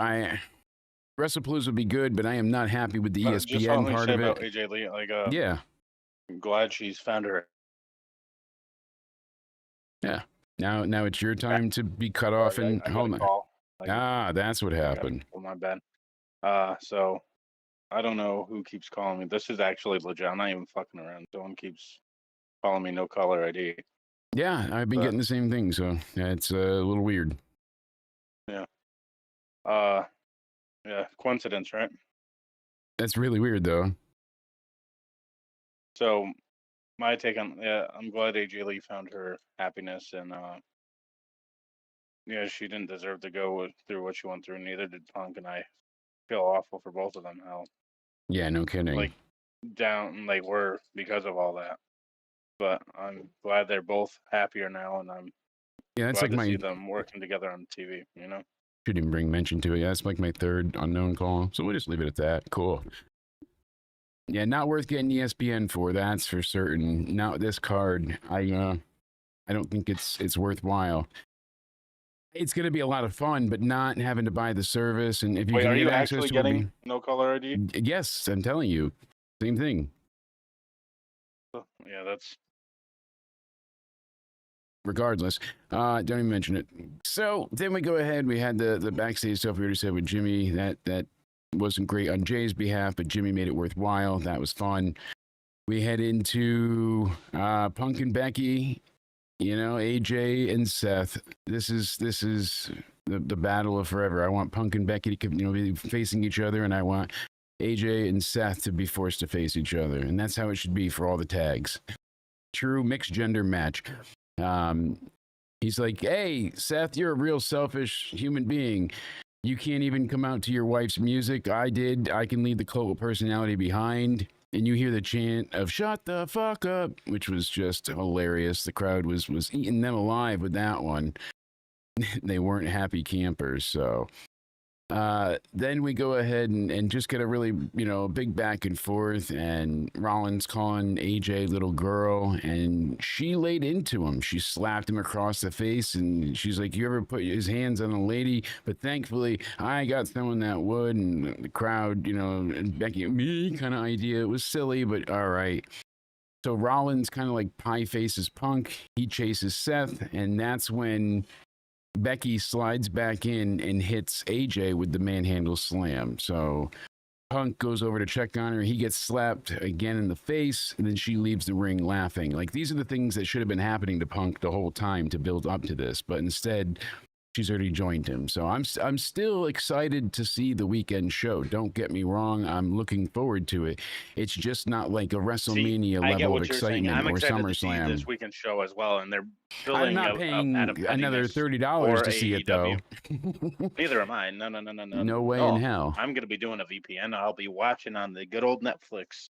WrestlePalooza would be good, but I am not happy with the ESPN part of it. About AJ Lee, yeah. I'm glad she's found her. Yeah. Now it's your time to be cut off and hold on. That's what happened. Oh, my bad. So I don't know who keeps calling me. This is actually legit. I'm not even fucking around. Someone keeps calling me no caller ID. Yeah, I've been getting the same thing, so it's a little weird. Yeah. Yeah, coincidence, right? That's really weird, though. So my take on, I'm glad AJ Lee found her happiness, and she didn't deserve to go through what she went through. Neither did Punk, and I feel awful for both of them. How? Yeah, no kidding. Like down, they were because of all that. But I'm glad they're both happier now, and I'm glad to see them working together on TV. Shouldn't even bring mention to it. Yeah, that's like my third unknown call. So we'll just leave it at that. Cool. Yeah, not worth getting ESPN for. That's for certain. Not this card. I don't think it's worthwhile. It's going to be a lot of fun, but not having to buy the service. And if you Wait, can are get you access actually to getting no caller ID? yes, I'm telling you, same thing. Yeah, that's Regardless, don't even mention it. So then we go ahead. We had the backstage stuff we already said with Jimmy. That wasn't great on Jay's behalf, but Jimmy made it worthwhile. That was fun. We head into Punk and Becky. You know, AJ and Seth. This is the battle of forever. I want Punk and Becky to be facing each other, and I want AJ and Seth to be forced to face each other, and that's how it should be for all the tags. True mixed gender match. He's like, hey, Seth, you're a real selfish human being. You can't even come out to your wife's music. I did. I can leave the cult with personality behind. And you hear the chant of "Shut the fuck up," which was just hilarious. The crowd was eating them alive with that one. They weren't happy campers. So then we go ahead and just get a really, big back and forth. And Rollins calling AJ little girl, and she laid into him. She slapped him across the face, and she's like, "You ever put his hands on a lady?" But thankfully, I got someone that would. And the crowd, and Becky, me kind of idea. It was silly, but all right. So Rollins kind of like pie faces Punk. He chases Seth, and that's when Becky slides back in and hits AJ with the manhandle slam. So Punk goes over to check on her. He gets slapped again in the face, and then she leaves the ring laughing. Like, these are the things that should have been happening to Punk the whole time to build up to this, but instead she's already joined him. So I'm still excited to see the weekend show. Don't get me wrong. I'm looking forward to it. It's just not like a WrestleMania level of excitement I'm or excited SummerSlam. to see this weekend show as well, and they're building I'm not paying another $30 to see it, though. Neither am I. No. No way in hell. I'm going to be doing a VPN. I'll be watching on the good old Netflix.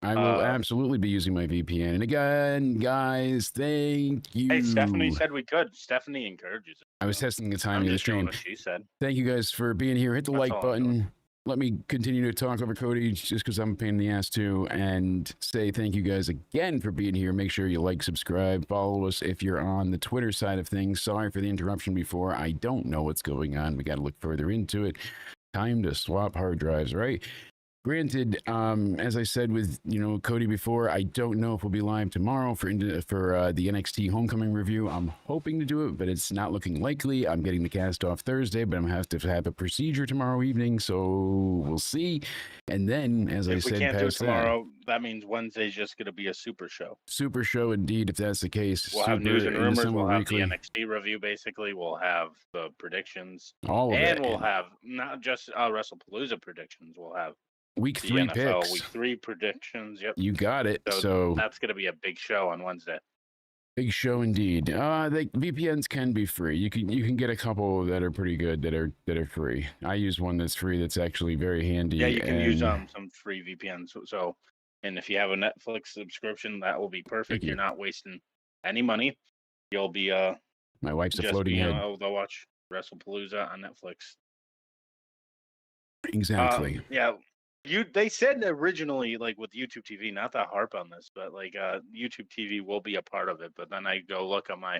I will absolutely be using my VPN. And again, guys, thank you. Hey, Stephanie said we could. Stephanie encourages it. I was testing the timing of the stream. What she said. Thank you guys for being here. Hit the like button. Let me continue to talk over Cody just because I'm a pain in the ass too, and say thank you guys again for being here. Make sure you like, subscribe, follow us if you're on the Twitter side of things. Sorry for the interruption before. I don't know what's going on. We got to look further into it. Time to swap hard drives, right? Granted, as I said with Cody before, I don't know if we'll be live tomorrow for the NXT Homecoming review. I'm hoping to do it, but it's not looking likely. I'm getting the cast off Thursday, but I'm gonna have to have a procedure tomorrow evening, so we'll see. And then, as I said, if we can't do it tomorrow, that means Wednesday's just going to be a super show. Super show, indeed, if that's the case. We'll have news and rumors. We'll have the NXT review. Basically, we'll have the predictions, all of it, and we'll have not just WrestlePalooza predictions. We'll have Week 3 NFL picks. Week 3 predictions. Yep. You got it. So that's going to be a big show on Wednesday. Big show indeed. VPNs can be free. You can get a couple that are pretty good that are free. I use one that's free that's actually very handy. Yeah, you can use some free VPNs. So, and if you have a Netflix subscription, that will be perfect. You're not wasting any money. You'll be my wife's a floating head. They'll watch WrestlePalooza on Netflix. Exactly. Yeah. They said originally, like with YouTube TV, not to harp on this, but like YouTube TV will be a part of it. But then I go look at my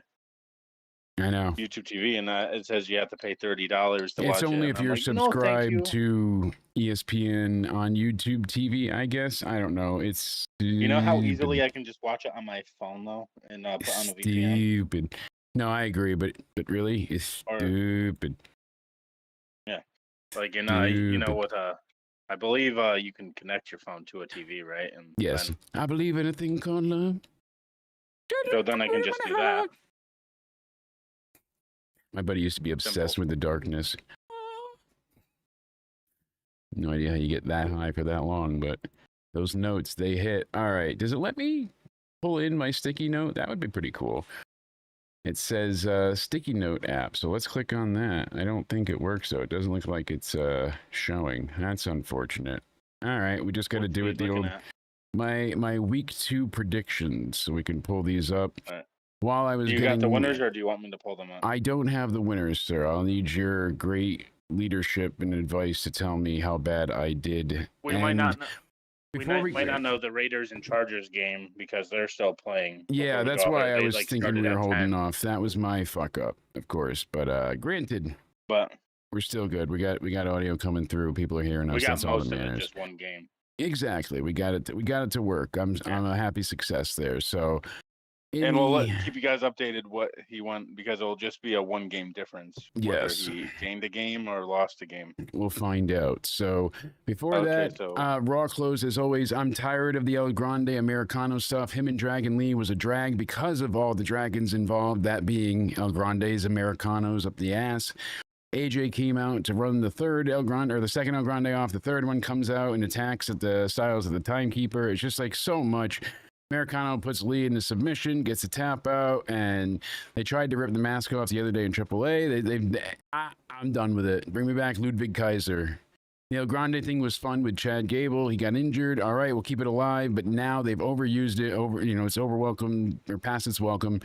YouTube TV, and it says you have to pay $30 to watch it. It's only if you're subscribed to ESPN on YouTube TV, I guess. I don't know. It's stupid. You know how easily I can just watch it on my phone though, and put on a VPN. Stupid. No, I agree, but really, it's stupid. Yeah, like with I believe you can connect your phone to a TV, right? And yes, I believe in a thing called love. So then I can just do that. My buddy used to be obsessed with the darkness. No idea how you get that high for that long, but those notes, they hit. All right, does it let me pull in my sticky note? That would be pretty cool. It says sticky note app, so let's click on that. I don't think it works, though. It doesn't look like it's showing. That's unfortunate. All right, we just got to do it the old... My week 2 predictions, so we can pull these up. while I was You getting got the winners, or do you want me to pull them up? I don't have the winners, sir. I'll need your great leadership and advice to tell me how bad I did. We might not know. Before Might not know the Raiders and Chargers game because they're still playing. Yeah, before we that's go out why there. I They, was like, thinking started we were at holding 10. off. That was my fuck up, of course. But granted, But we're still good. We got audio coming through. People are hearing us. we got That's all most that of it matters. just one game. Exactly. We got it to work. I'm a happy success there. So And we'll keep you guys updated what he won because it'll just be a 1-game difference. Yes. Whether he gained a game or lost a game. We'll find out. So before that, Raw close as always. I'm tired of the El Grande Americano stuff. Him and Dragon Lee was a drag because of all the dragons involved, that being El Grande's Americanos up the ass. AJ came out to run the third El Grande, or the second El Grande off. The third one comes out and attacks at the styles of the timekeeper. It's just like so much. Americano puts Lee into submission, gets a tap out, and they tried to rip the mask off the other day in AAA. I'm done with it. Bring me back Ludwig Kaiser. The El Grande thing was fun with Chad Gable. He got injured. All right, we'll keep it alive. But now they've overused it. It's over welcome or past its welcome.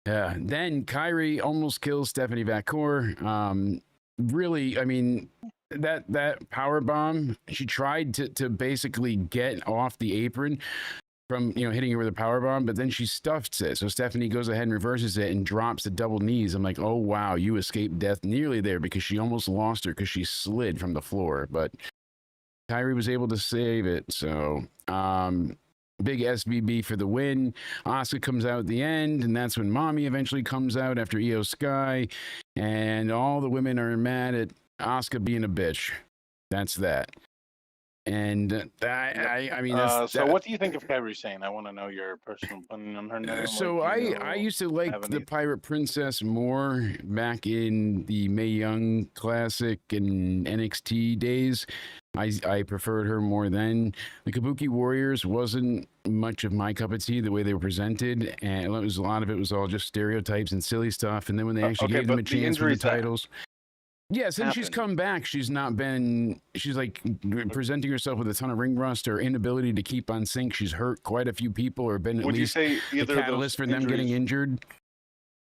Then Kyrie almost kills Stephanie Vacour. Really, I mean, that power bomb. She tried to basically get off the apron from hitting her with a power bomb, but then she stuffs it. So Stephanie goes ahead and reverses it and drops the double knees. I'm like, oh wow, you escaped death nearly there because she almost lost her because she slid from the floor. But Kyrie was able to save it. So big SBB for the win. Asuka comes out at the end, and that's when Mommy eventually comes out after Io Sky, and all the women are mad at Asuka being a bitch. That's that. And I mean, so what do you think of Kyrie Sane? I want to know your personal opinion on her now. So I used to like the Pirate Princess more back in the Mae Young Classic and NXT days. I preferred her more then. The Kabuki Warriors wasn't much of my cup of tea the way they were presented, and a lot of it was all just stereotypes and silly stuff. And then when they actually gave them a chance for the titles. Yeah, since she's come back, she's like presenting herself with a ton of ring rust or inability to keep on sync. She's hurt quite a few people or been at least the catalyst for them getting injured.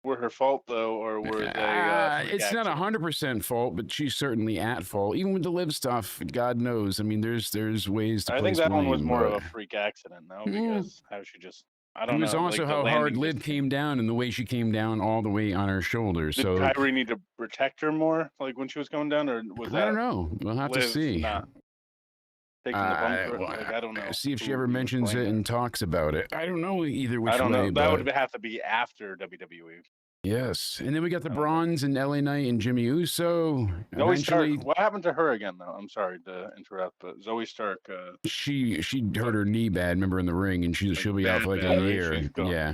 Were her fault though, or were they? It's not 100% fault, but she's certainly at fault. Even with the live stuff, God knows. I mean, there's ways to. I think that one was more of a freak accident though, because how she just. I don't know. It was also how hard Liv came down and the way she came down all the way on her shoulders. Did Kyrie need to protect her more, like when she was going down, or was that? I don't know. We'll have to see. Not taking the bump I don't know. See if she ever mentions it and talks about it. I don't know either which way. I don't know. That would have to be after WWE. Yes, and then we got the Bronze and LA Knight and Jimmy Uso. Zoe Stark. What happened to her again, though? I'm sorry to interrupt, but Zoe Stark. She hurt her knee bad. Remember in the ring, and she'll be out for like a year. Yeah.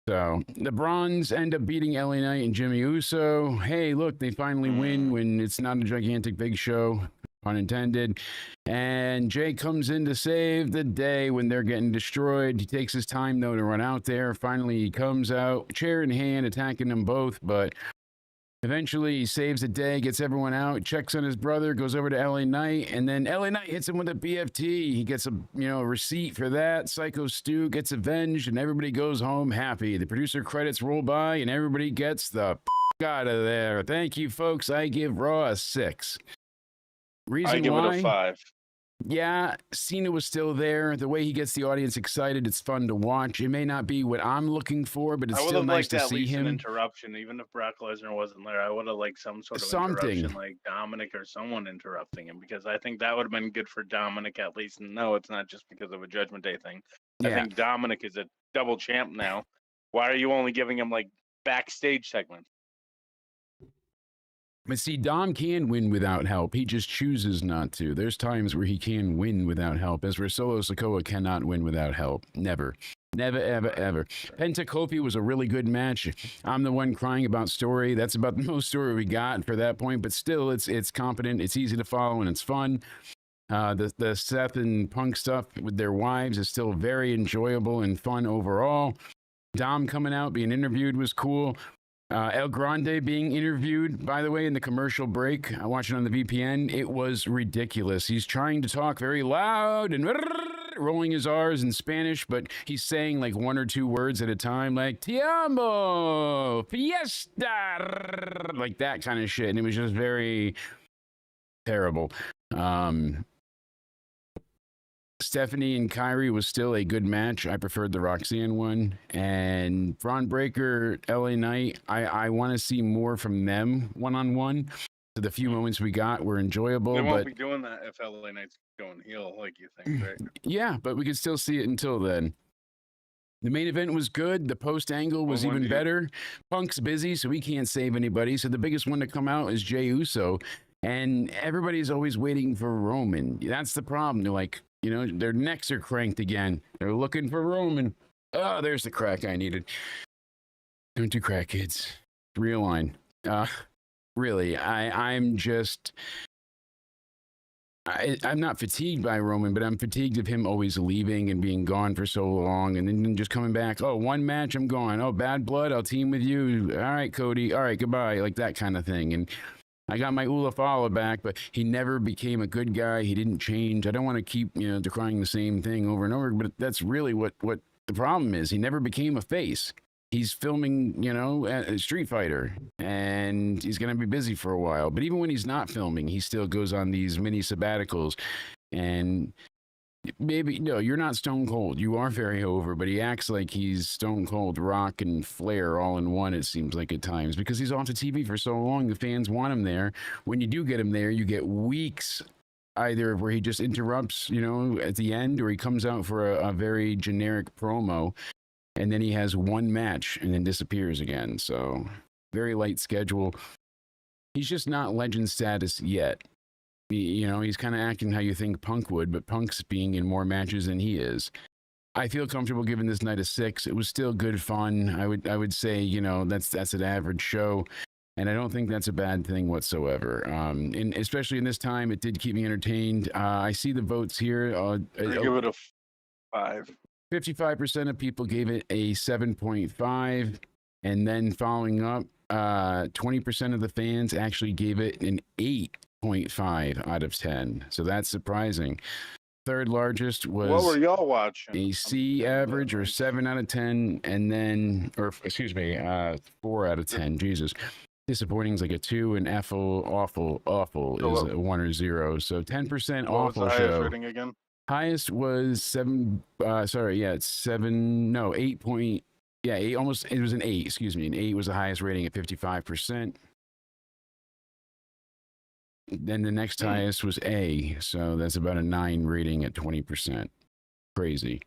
So the Bronze end up beating LA Knight and Jimmy Uso. Hey, look, they finally win when it's not a gigantic big show. Pun intended. And Jay comes in to save the day when they're getting destroyed. He takes his time, though, to run out there. Finally, he comes out, chair in hand, attacking them both. But eventually, he saves the day, gets everyone out, checks on his brother, goes over to LA Knight, and then LA Knight hits him with a BFT. He gets a receipt for that. Psycho Stu gets avenged, and everybody goes home happy. The producer credits roll by, and everybody gets the out of there. Thank you, folks. I give Raw a 6. Reason I give why? it a 5. Yeah, Cena was still there. The way he gets the audience excited, it's fun to watch. It may not be what I'm looking for, but it's still nice to see him. An interruption, even if Brock Lesnar wasn't there. I would have liked some sort of interruption, like Dominic or someone interrupting him, because I think that would have been good for Dominic at least. And no, it's not just because of a Judgment Day thing. I think Dominic is a double champ now. Why are you only giving him like backstage segments? But see, Dom can win without help. He just chooses not to. There's times where he can win without help. As for Solo Sikoa cannot win without help. Never. Never, ever, ever. Penta Kofi was a really good match. I'm the one crying about story. That's about the most story we got for that point. But still, it's competent. It's easy to follow, and it's fun. The Seth and Punk stuff with their wives is still very enjoyable and fun overall. Dom coming out, being interviewed was cool. El Grande being interviewed, by the way, in the commercial break. I watched it on the VPN. It was ridiculous. He's trying to talk very loud and good at rolling his R's in Spanish, but he's saying like one or two words at a time, like "Te amo, fiesta," like that kind of shit. And it was just very terrible. Stephanie and Kyrie was still a good match. I preferred the Roxanne one. And Braun Breaker, LA Knight, I want to see more from them one-on-one. So the few moments we got were enjoyable. They won't but be doing that if LA Knight's going heel, like you think, right? yeah, but we could still see it until then. The main event was good. The post angle was even better. Punk's busy, so he can't save anybody. So the biggest one to come out is Jey Uso. And everybody's always waiting for Roman. That's the problem. They're like, you know, their necks are cranked again. They're looking for Roman. Oh, there's the crack I needed. Don't do crack, kids. Realign. Really, I'm not fatigued by Roman, but I'm fatigued of him always leaving and being gone for so long and then just coming back. Oh, one match, I'm gone. Oh, bad blood, I'll team with you. All right, Cody. All right, goodbye. Like that kind of thing. And I got my Ulafala back, but he never became a good guy. He didn't change. I don't want to keep, decrying the same thing over and over, but that's really what the problem is. He never became a face. He's filming, a Street Fighter, and he's going to be busy for a while. But even when he's not filming, he still goes on these mini sabbaticals. And maybe, no, you're not Stone Cold. You are very over, but he acts like he's Stone Cold, Rock, and Flair all in one, it seems like at times, because he's off the TV for so long. The fans want him there. When you do get him there, you get weeks either where he just interrupts, at the end, or he comes out for a very generic promo, and then he has one match and then disappears again. So very light schedule. He's just not legend status yet. He's kind of acting how you think Punk would, but Punk's being in more matches than he is. I feel comfortable giving this night a 6. It was still good fun. I would say, that's an average show, and I don't think that's a bad thing whatsoever. And especially in this time, it did keep me entertained. I see the votes here. I give it a 5. 55% of people gave it a 7.5, and then following up, 20% of the fans actually gave it an 8.5 out of 10. So that's surprising. Third largest was what were y'all watching? A C average, or 7 out of 10, and then, 4 out of 10. Jesus. Disappointing is like a 2, and awful is a 1 or 0. So 10% What was awful the show. highest rating again? Highest was 7. It's 7. No, 8 point. Yeah, 8. Almost. It was an 8. Excuse me. An 8 was the highest rating at 55%. Then the next highest was A, so that's about a 9 rating at 20%. Crazy.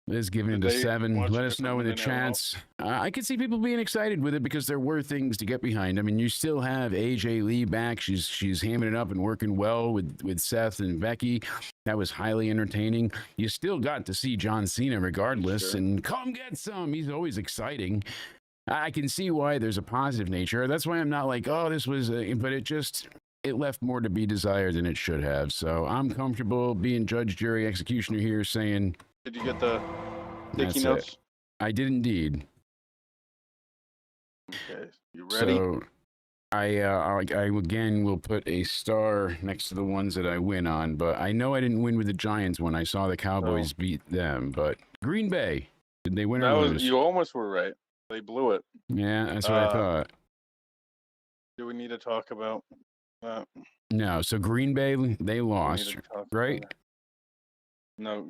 Liz giving it a 7. Let us know in the chats. I could see people being excited with it because there were things to get behind. I mean, you still have AJ Lee back. She's hamming it up and working well with Seth and Becky. That was highly entertaining. You still got to see John Cena regardless, Sure. and come get some. He's always exciting. I can see why there's a positive nature. That's why I'm not like, oh, this was, but it left more to be desired than it should have. So I'm comfortable being judge, jury, executioner here, saying, Did you get the sticky that's notes? it. I did indeed. Okay, you ready? So I again will put a star next to the ones that I win on, but I know I didn't win with the Giants when I saw the Cowboys beat them. But Green Bay, did they win or lose? You almost were right. They blew it. Yeah, that's what I thought. Do we need to talk about that? No, so Green Bay, they Do we need lost, to talk right? about it?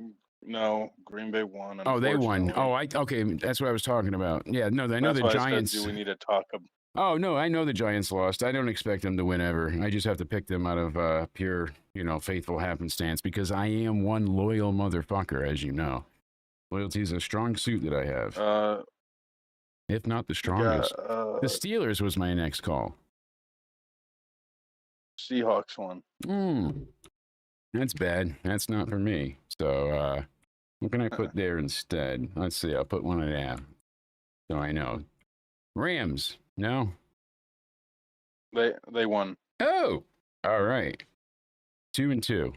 No. Green Bay won. Oh, they won. unfortunately. Oh, okay, that's what I was talking about. Yeah, no, I know That's the why I said, Giants. do we need to talk about? Oh, no, I know the Giants lost. I don't expect them to win ever. I just have to pick them out of pure, faithful happenstance because I am one loyal motherfucker, as you know. Loyalty is a strong suit that I have, if not the strongest. The Steelers was my next call. Seahawks won. That's bad. That's not for me. So, what can I put there instead? Let's see. I'll put one of that. So I know. Rams. No. They won. Oh, all right. 2-2.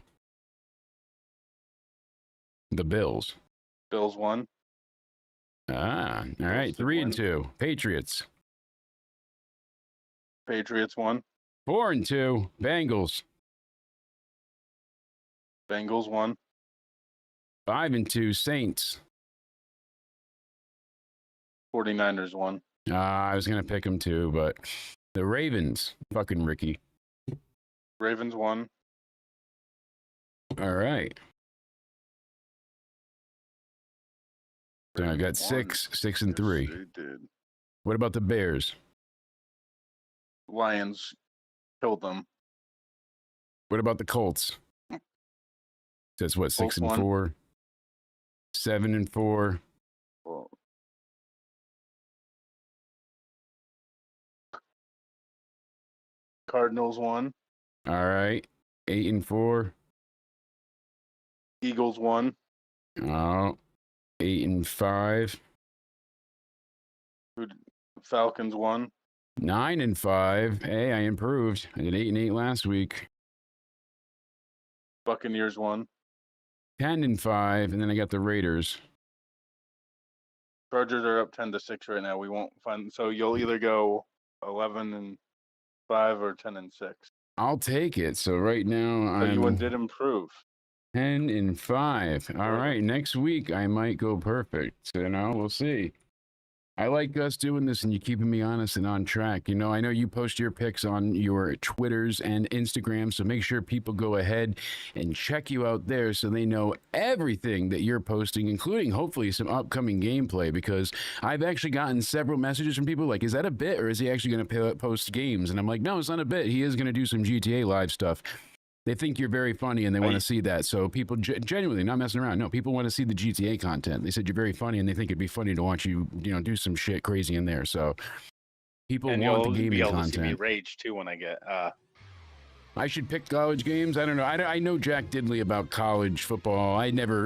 The Bills. Bills won. All right. 3-2. Patriots. Patriots won. 4-2. Bengals. Bengals won. 5-2 Saints. 49ers won. I was going to pick them too, but the Ravens. Fucking Ricky. Ravens won. All right. So I got Won. 6 and 3. Yes, they did. What about the Bears? Lions killed them. What about the Colts? That's what, 6 Colts and won. 4, 7 and 4. Well, Cardinals won. All right, 8 and 4. Eagles won. Oh, 8 and 5. Falcons won. 9 and 5. Hey, I improved. I did 8 and 8 last week. Buccaneers won. 10 and 5, and then I got the Raiders. Chargers are up 10-6 right now. We won't find. So you'll either go 11 and 5 or 10 and 6. I'll take it. So right now So you I'm did improve. 10 and 5. All right, next week I might go perfect. You know, we'll see. I like us doing this and you keeping me honest and on track. You know, I know you post your pics on your Twitters and Instagram, so make sure people go ahead and check you out there so they know everything that you're posting, including hopefully some upcoming gameplay, because I've actually gotten several messages from people like, is that a bit or is he actually going to post games? And I'm like, no, it's not a bit. He is going to do some GTA live stuff. They think you're very funny and they want to see that. So people genuinely, not messing around. No, people want to see the GTA content. They said you're very funny and they think it'd be funny to watch you, you know, do some shit crazy in there. So people And want the you'll be gaming able to see me content. rage too when I get. I should pick college games. I don't know. I know Jack Diddley about college football. I never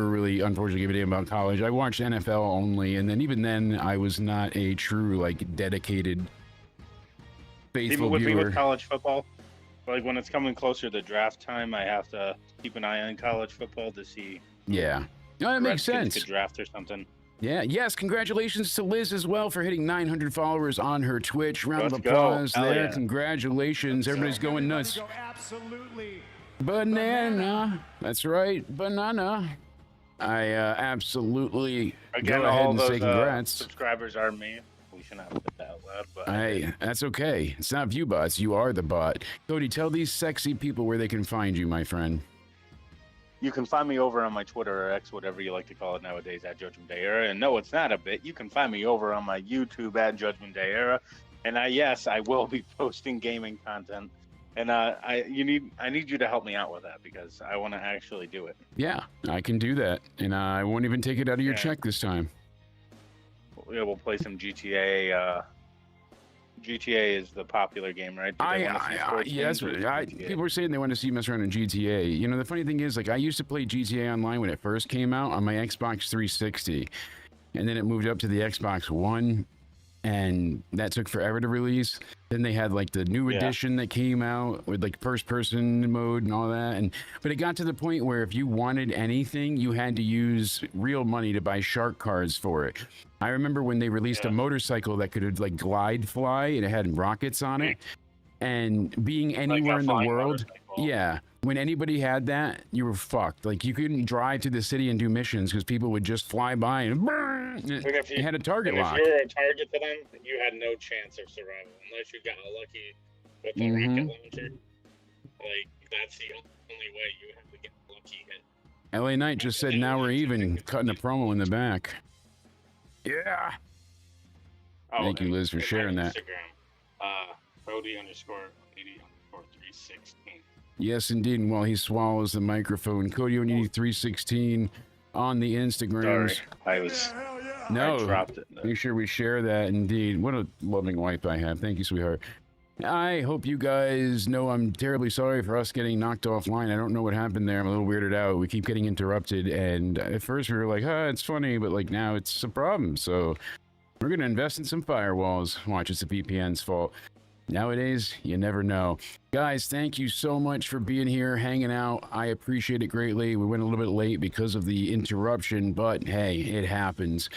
really, unfortunately, gave a damn about college. I watched NFL only, and then even then, I was not a true like dedicated faithful Even with me viewer. with college football, like when it's coming closer to draft time, I have to keep an eye on college football to see. Yeah, no, that makes Redskins sense. could draft or something. Yeah, yes, congratulations to Liz as well for hitting 900 followers on her Twitch. Round Let's of go. applause Hell there. yeah. Congratulations. Everybody's going nuts. Go absolutely. Banana. That's right, banana. I absolutely Again, go ahead all and those say congrats. subscribers are me. We should not put that out loud, but Hey, that's okay. It's not you bots. You are the bot. Cody, tell these sexy people where they can find you, my friend. you can find me over on my Twitter or X, whatever you like to call it nowadays, at Judgment Day Era. And no, it's not a bit. You can find me over on my YouTube at Judgment Day Era. And yes, I will be posting gaming content. And I need you to help me out with that because I want to actually do it. Yeah, I can do that. And I won't even take it out of your Yeah. check this time. Yeah, we'll play some GTA. GTA is the popular game, right? Do they wanna see sports Yeah, that's games or what GTA? people are saying. They want to see you mess around in GTA. You know, the funny thing is, like, I used to play GTA Online when it first came out on my Xbox 360, and then it moved up to the Xbox One, and that took forever to release. Then they had like the new Yeah. edition that came out with like first-person mode and all that, but it got to the point where if you wanted anything, you had to use real money to buy shark cards for it. I remember when they released a motorcycle that could like glide fly and it had rockets on it, and being anywhere in the flying world, motorcycle. yeah. When anybody had that, you were fucked. Like you couldn't drive to the city and do missions because people would just fly by and burn. It had a target lock. If you were a target to them, you had no chance of survival unless you got lucky with a rocket launcher. Like that's the only way you have to get a lucky hit. LA Knight just said, "Now we're even," cutting a promo in the back. Yeah. Thank you, Liz, for sharing that. Instagram, Cody_80_316. Yes, indeed. And while he swallows the microphone, Cody O'Neill 316 on the Instagrams. Sorry, I was. Hell yeah. No, I dropped it. make sure we share that. Indeed. What a loving wife I have. Thank you, sweetheart. I hope you guys know I'm terribly sorry for us getting knocked offline. I don't know what happened there. I'm a little weirded out. We keep getting interrupted. And at first we were like, it's funny. But like now it's a problem. So we're going to invest in some firewalls. Watch, it's the VPN's fault. Nowadays, you never know. Guys, thank you so much for being here, hanging out. I appreciate it greatly. We went a little bit late because of the interruption, but hey, it happens.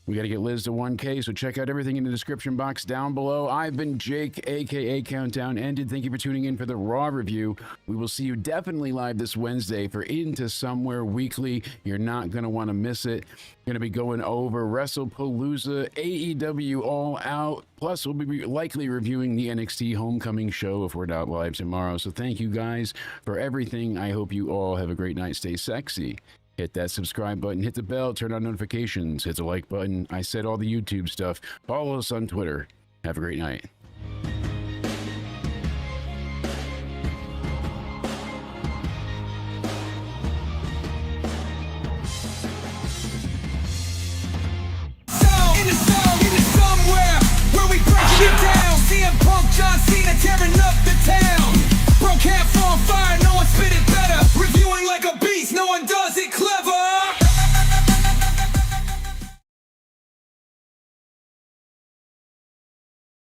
We got to get Liz to 1K, so check out everything in the description box down below. I've been Jake, aka Countdown Ended. Thank you for tuning in for the Raw review. We will see you definitely live this Wednesday for Into Somewhere Weekly. You're not going to want to miss it. Going to be going over WrestlePalooza, AEW All Out. Plus, we'll be likely reviewing the NXT Homecoming show if we're not live tomorrow. So thank you guys for everything. I hope you all have a great night. Stay sexy. Hit that subscribe button, hit the bell, turn on notifications, hit the like button. I said all the YouTube stuff. Follow us on Twitter. Have a great night.